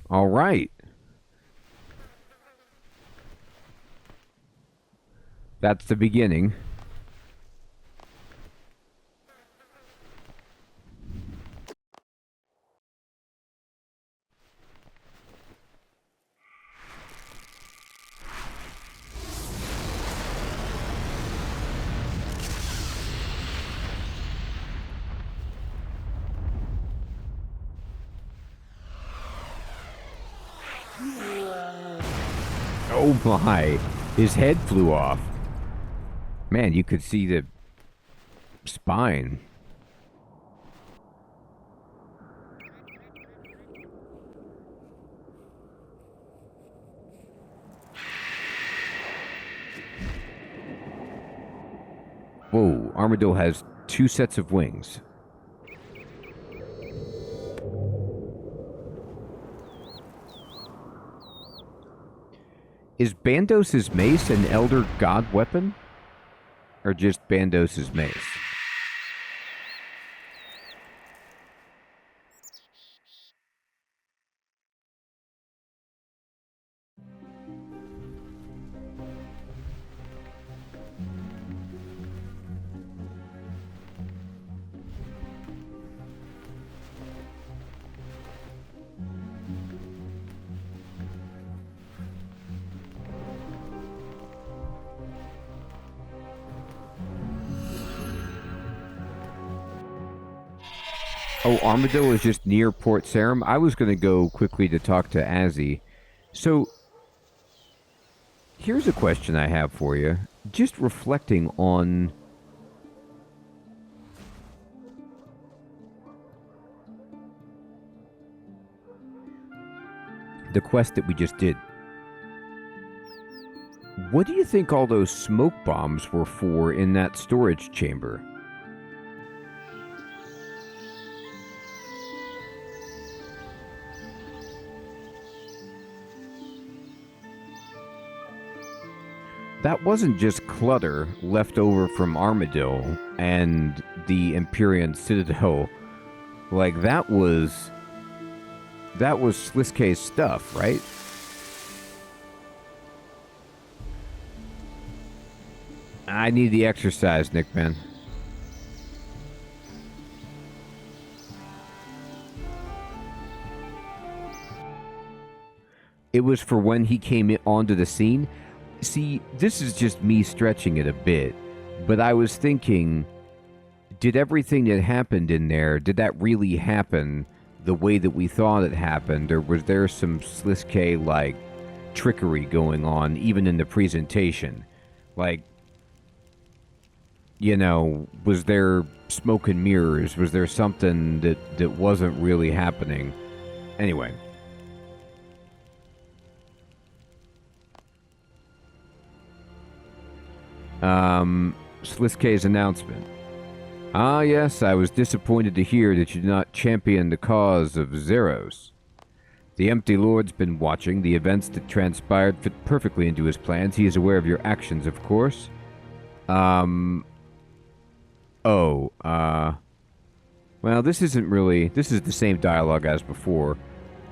[SPEAKER 1] All right. That's the beginning. Oh my, his head flew off. Man, you could see the spine. Whoa, Armadillo has 2 sets of wings. Is Bandos's mace an Elder God weapon? Or just Bandos's mace? Oh, Armadillo is just near Port Sarim. I was going to go quickly to talk to Azzy. So, here's a question I have for you. Just reflecting on the quest that we just did. What do you think all those smoke bombs were for in that storage chamber? That wasn't just clutter left over from Armadillo and the Empyrean Citadel. Like, that was Slisk's stuff, right? I need the exercise, Nick, man. It was for when he came onto the scene. See, this is just me stretching it a bit, but I was thinking, did everything that happened in there, did that really happen the way that we thought it happened, or was there some Sliske, like, trickery going on, even in the presentation? Like, you know, was there smoke and mirrors? Was there something that wasn't really happening? Anyway. Sliske's announcement. Ah, yes, I was disappointed to hear that you did not champion the cause of Zeros. The Empty Lord's been watching. The events that transpired fit perfectly into his plans. He is aware of your actions, of course. Well, this isn't really... This is the same dialogue as before.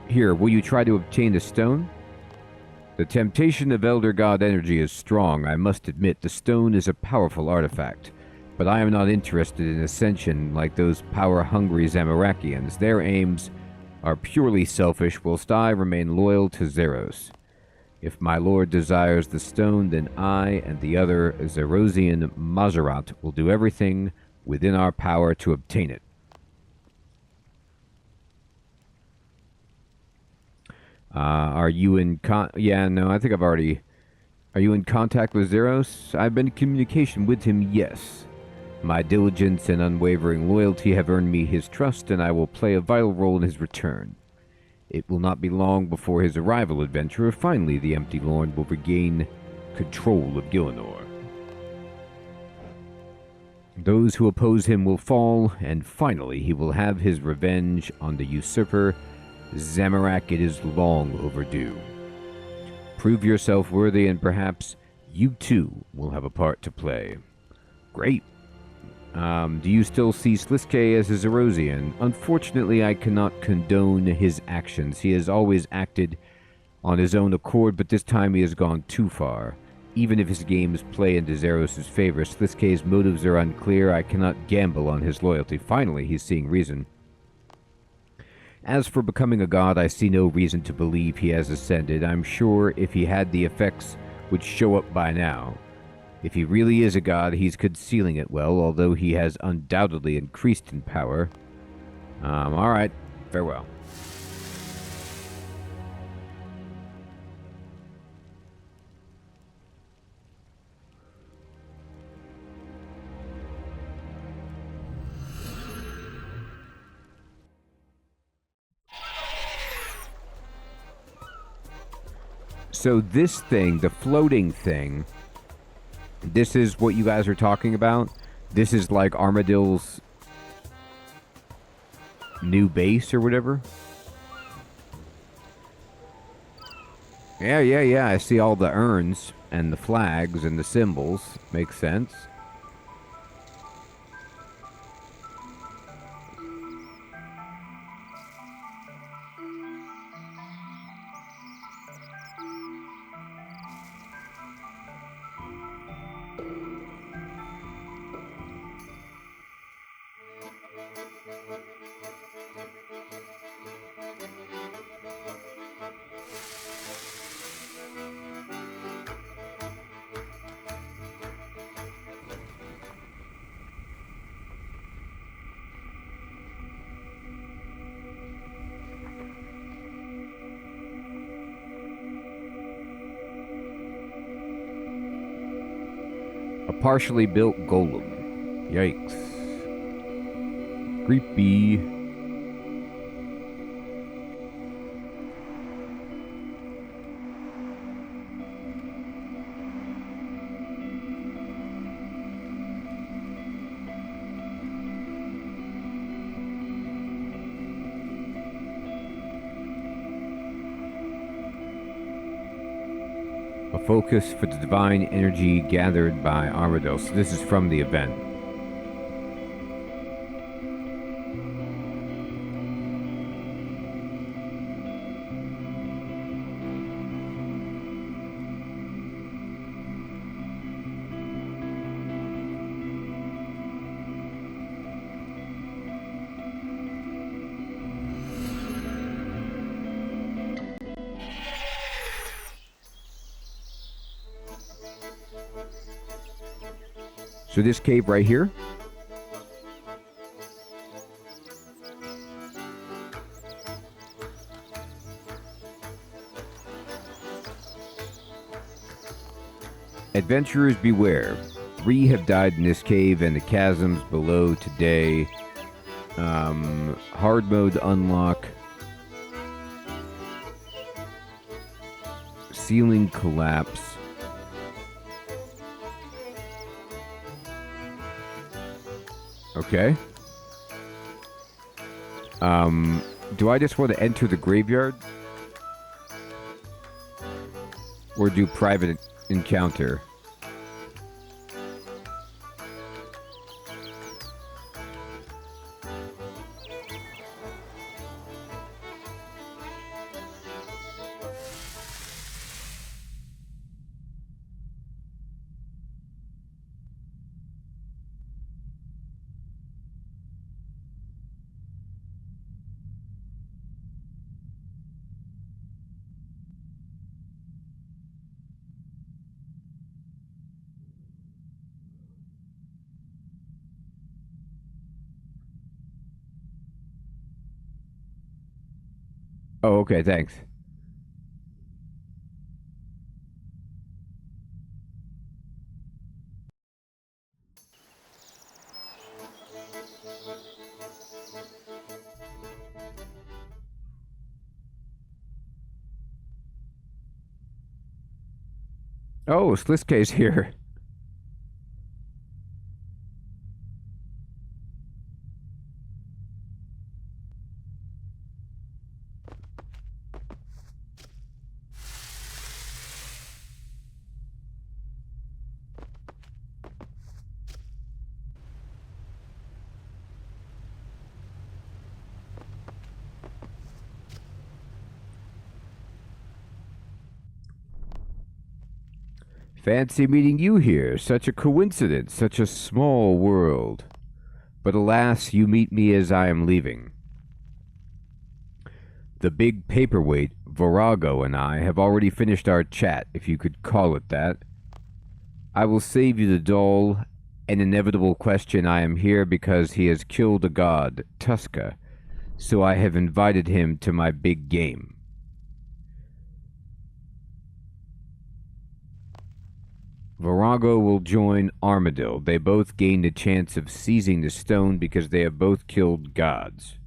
[SPEAKER 1] Here, will you try to obtain the stone? The temptation of Elder God energy is strong. I must admit, the stone is a powerful artifact. But I am not interested in ascension like those power-hungry Zamarakians. Their aims are purely selfish, whilst I remain loyal to Zeros. If my lord desires the stone, then I and the other Zerosian Mazerat will do everything within our power to obtain it. Are you in yeah, no, I think I've already... Are you in contact with Zeros? I've been in communication with him, yes. My diligence and unwavering loyalty have earned me his trust, and I will play a vital role in his return. It will not be long before his arrival, adventurer. Finally, the Empty Lord will regain control of Gielinor. Those who oppose him will fall, and finally he will have his revenge on the usurper, Zamorak. It is long overdue. Prove yourself worthy, and perhaps you too will have a part to play. Great. Do you still see Sliske as a Zerosian? Unfortunately, I cannot condone his actions. He has always acted on his own accord, but this time he has gone too far. Even if his games play into Zeros' favor, Sliske's motives are unclear. I cannot gamble on his loyalty. Finally, he's seeing reason. As for becoming a god, I see no reason to believe he has ascended. I'm sure if he had, the effects would show up by now. If he really is a god, he's concealing it well, although he has undoubtedly increased in power. Alright. Farewell. So this thing, the floating thing, this is what you guys are talking about? This is like Armadill's new base or whatever? Yeah, I see all the urns and the flags and the symbols. Makes sense. Partially built golem. Yikes. Creepy. A focus for the divine energy gathered by Armadil. So this is from the event. So this cave right here? Adventurers beware. 3 have died in this cave and the chasms below today. Hard mode unlock. Ceiling collapse. Okay. Do I just want to enter the graveyard? Or do private encounter? Oh, okay, thanks. Oh, Slisk's here. Fancy meeting you here. Such a coincidence, such a small world. But alas, you meet me as I am leaving. The big paperweight, Virago, and I have already finished our chat, if you could call it that. I will save you the dull and inevitable question. I am here because he has killed a god, Tuska, so I have invited him to my big game. Virago will join Armadil. They both gained a chance of seizing the stone because they have both killed gods.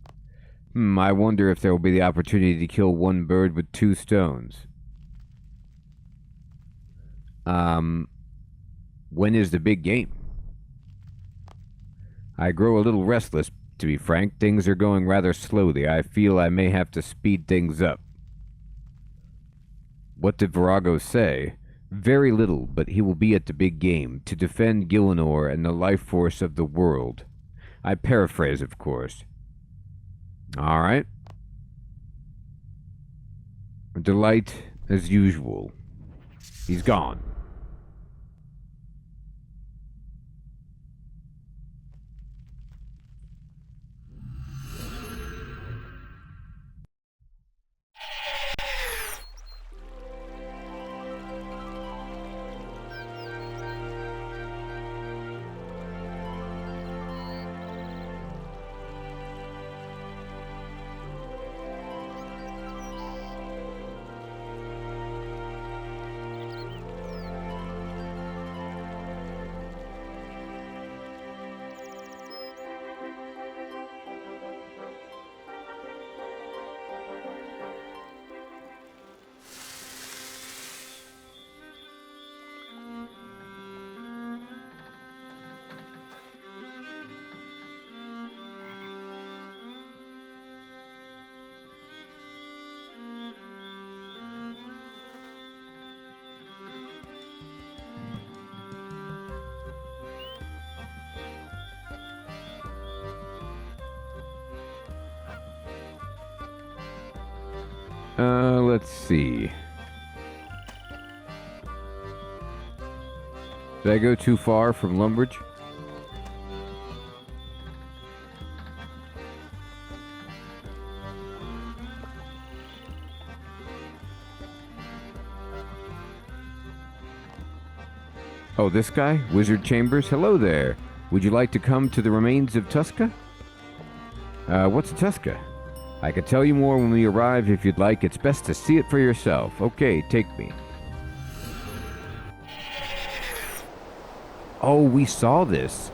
[SPEAKER 1] I wonder if there will be the opportunity to kill one bird with 2 stones. When is the big game? I grow a little restless, to be frank. Things are going rather slowly. I feel I may have to speed things up. What did Virago say? Very little, but he will be at the big game, to defend Gielinor and the life force of the world. I paraphrase, of course. All right. A delight, as usual. He's gone. Let's see. Did I go too far from Lumbridge? Oh, this guy? Wizard Chambers? Hello there. Would you like to come to the remains of Tuska? What's a Tuska? I can tell you more when we arrive if you'd like. It's best to see it for yourself. Okay, take me. Oh, we saw this.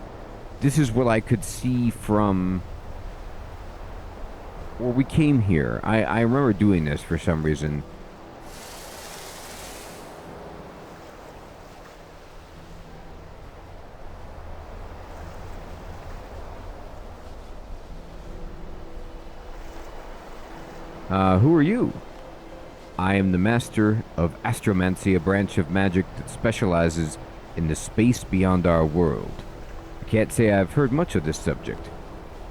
[SPEAKER 1] This is what I could see from... Well, we came here. I remember doing this for some reason. Who are you? I am the master of astromancy, a branch of magic that specializes in the space beyond our world. I can't say I've heard much of this subject.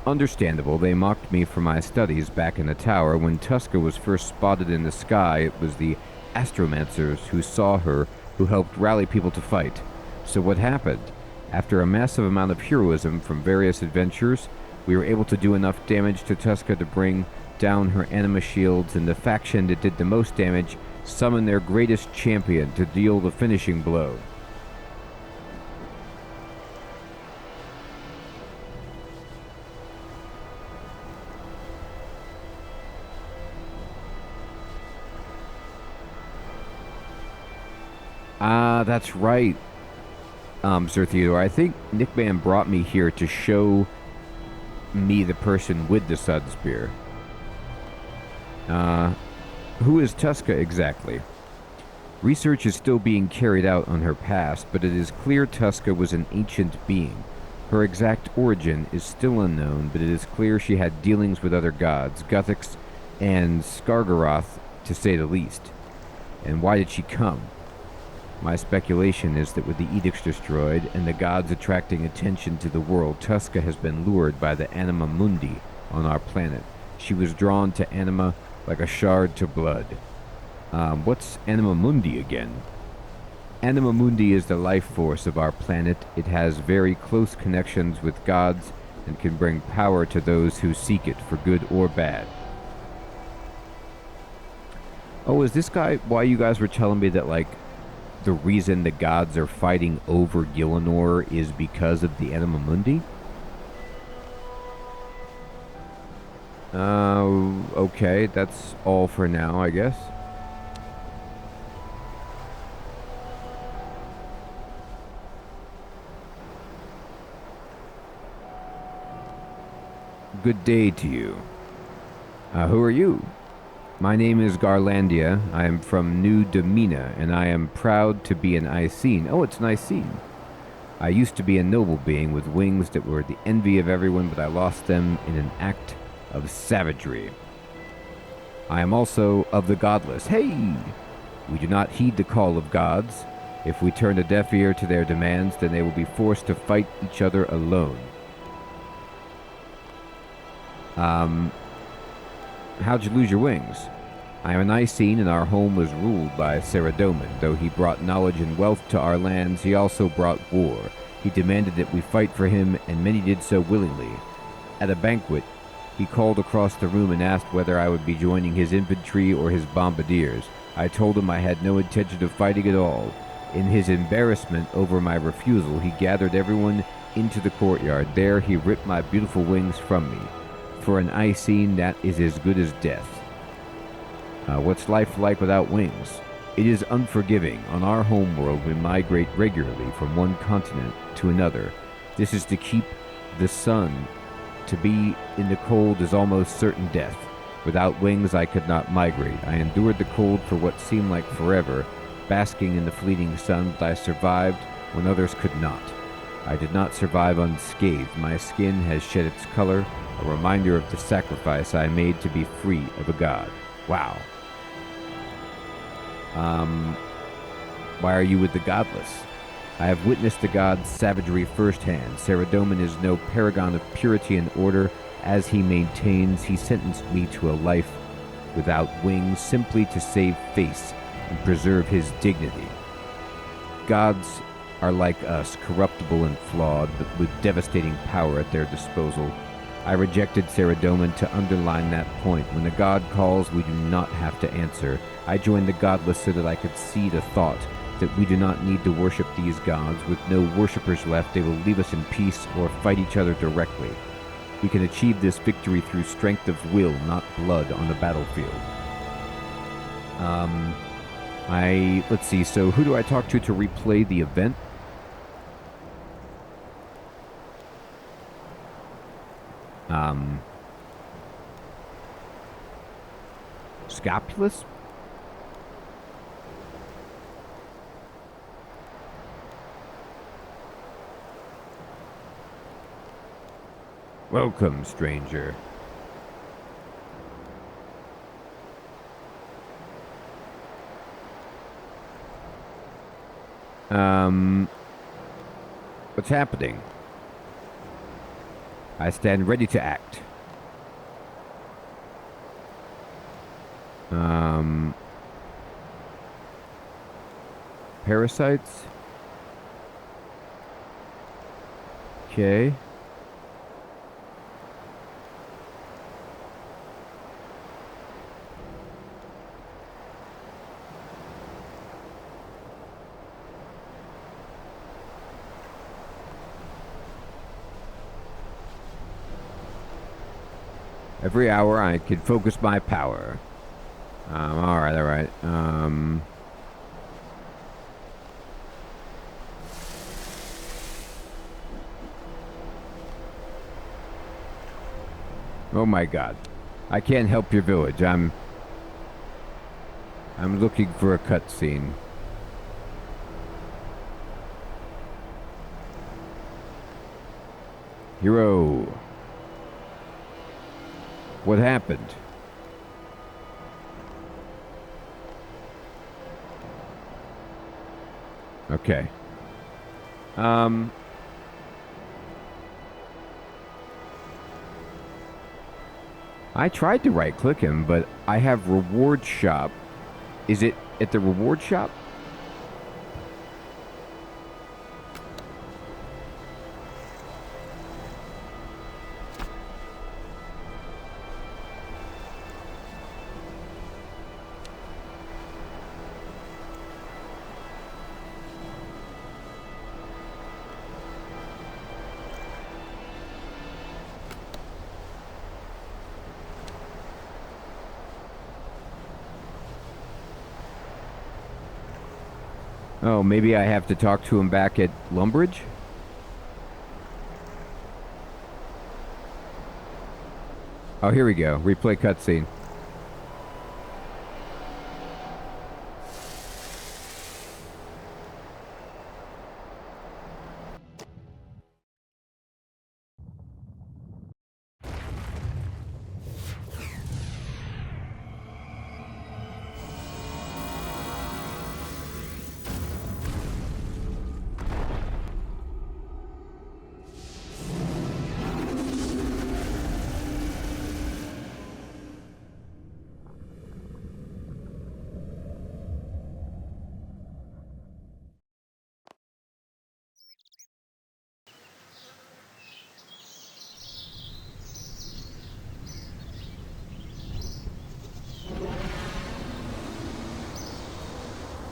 [SPEAKER 1] Understandable, they mocked me for my studies back in the tower. When Tuska was first spotted in the sky, it was the astromancers who saw her who helped rally people to fight. So what happened? After a massive amount of heroism from various adventures, we were able to do enough damage to Tuska to bring down her anima shields, and the faction that did the most damage summoned their greatest champion to deal the finishing blow. Ah, that's right, Sir Theodore. I think Nickman brought me here to show me the person with the Sun Spear. Who is Tuska exactly? Research is still being carried out on her past, but it is clear Tuska was an ancient being. Her exact origin is still unknown, but it is clear she had dealings with other gods, Guthics and Skargaroth, to say the least. And why did she come? My speculation is that with the edicts destroyed and the gods attracting attention to the world, Tuska has been lured by the anima mundi on our planet. She was drawn to anima like a shard to blood. What's anima mundi again? Anima mundi is the life force of our planet. It has very close connections with gods and can bring power to those who seek it for good or bad. Oh, is this guy why you guys were telling me that, like, the reason the gods are fighting over Gielinor is because of the anima mundi? Okay, that's all for now, I guess. Good day to you. Who are you? My name is Garlandia. I am from New Domina, and I am proud to be an Icene. Oh, it's an Icene. I used to be a noble being with wings that were the envy of everyone, but I lost them in an act of savagery. I am also of the godless. Hey! We do not heed the call of gods. If we turn a deaf ear to their demands, then they will be forced to fight each other alone. How'd you lose your wings? I am an Icene, and our home was ruled by Saradomin. Though he brought knowledge and wealth to our lands, he also brought war. He demanded that we fight for him, and many did so willingly. At a banquet, he called across the room and asked whether I would be joining his infantry or his bombardiers. I told him I had no intention of fighting at all. In his embarrassment over my refusal, he gathered everyone into the courtyard. There he ripped my beautiful wings from me. For an Icene, that is as good as death. What's life like without wings? It is unforgiving. On our homeworld, we migrate regularly from one continent to another. This is to keep the sun. To be in the cold is almost certain death. Without wings, I could not migrate. I endured the cold for what seemed like forever, basking in the fleeting sun, but I survived when others could not. I did not survive unscathed. My skin has shed its color, a reminder of the sacrifice I made to be free of a god. Wow. Why are you with the godless? I have witnessed the god's savagery firsthand. Saradomin is no paragon of purity and order. As he maintains, he sentenced me to a life without wings simply to save face and preserve his dignity. Gods are like us, corruptible and flawed, but with devastating power at their disposal. I rejected Saradomin to underline that point. When the god calls, we do not have to answer. I joined the godless so that I could see the thought that we do not need to worship these gods. With no worshippers left, they will leave us in peace or fight each other directly. We can achieve this victory through strength of will, not blood on the battlefield. Let's see, so who do I talk to replay the event? Scopulus? Welcome, stranger. What's happening? I stand ready to act. Parasites? Okay. Every hour I can focus my power. Alright, alright. Oh my god. I can't help your village. I'm looking for a cutscene. Hero. What happened? Okay. I tried to right click him, but I have reward shop. Is it at the reward shop? Oh, maybe I have to talk to him back at Lumbridge? Oh, here we go. Replay cutscene.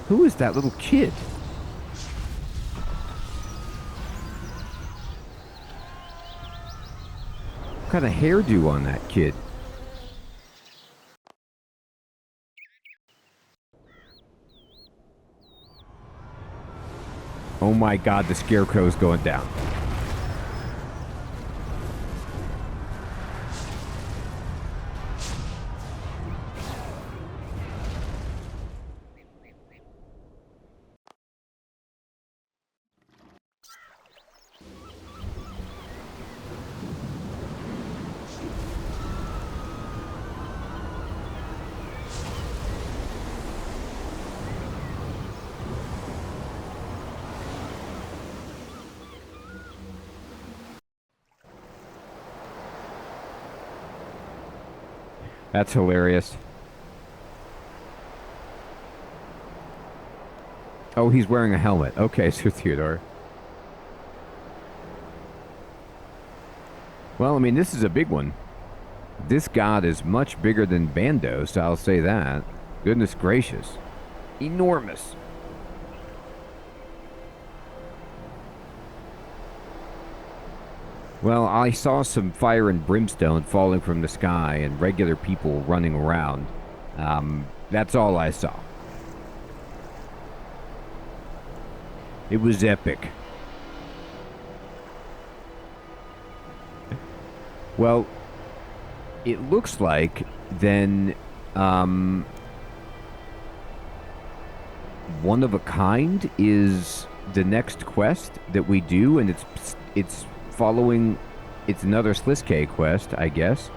[SPEAKER 1] Who is that little kid? What kind of hairdo on that kid? Oh my god, the scarecrow's going down. That's hilarious. Oh, he's wearing a helmet. Okay, Sir Theodore. Well, I mean, this is a big one. This god is much bigger than Bandos, I'll say that. Goodness gracious. Enormous. Well, I saw some fire and brimstone falling from the sky and regular people running around. That's all I saw. It was epic. Well, it looks like then one of a kind is the next quest that we do, and it's following. It's another Sliske quest, I guess.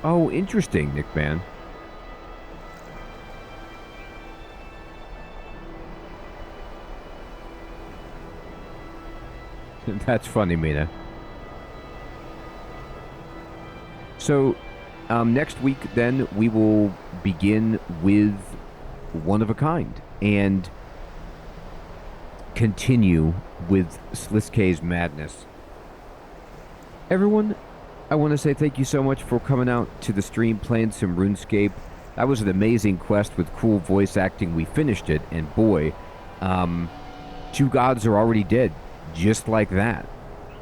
[SPEAKER 1] Oh, interesting, Nick Man. That's funny, Mina. So, next week, then, we will begin with One of a Kind and continue with Sliske's madness. Everyone, I want to say thank you so much for coming out to the stream playing some RuneScape. That was an amazing quest with cool voice acting. We finished it, and boy, 2 gods are already dead, just like that.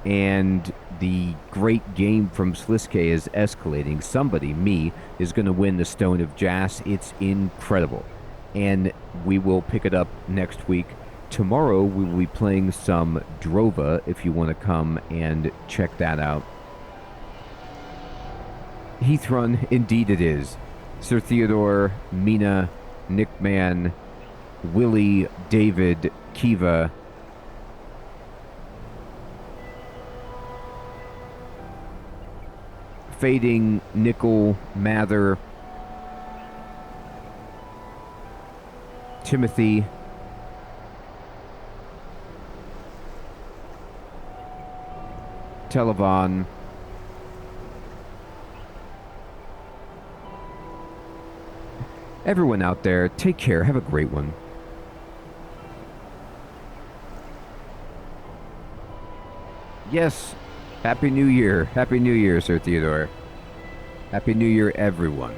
[SPEAKER 1] And the great game from Sliske is escalating. Somebody, me, is going to win the Stone of Jas. It's incredible. And we will pick it up next week. Tomorrow, we will be playing some Drova, if you want to come and check that out. Heathrun, indeed it is. Sir Theodore, Mina, Nickman, Willie, David, Kiva, Fading, Nickel, Mather, Timothy, Televon, everyone out there, take care. Have a great one. Yes. Happy New Year. Happy New Year, Sir Theodore. Happy New Year, everyone.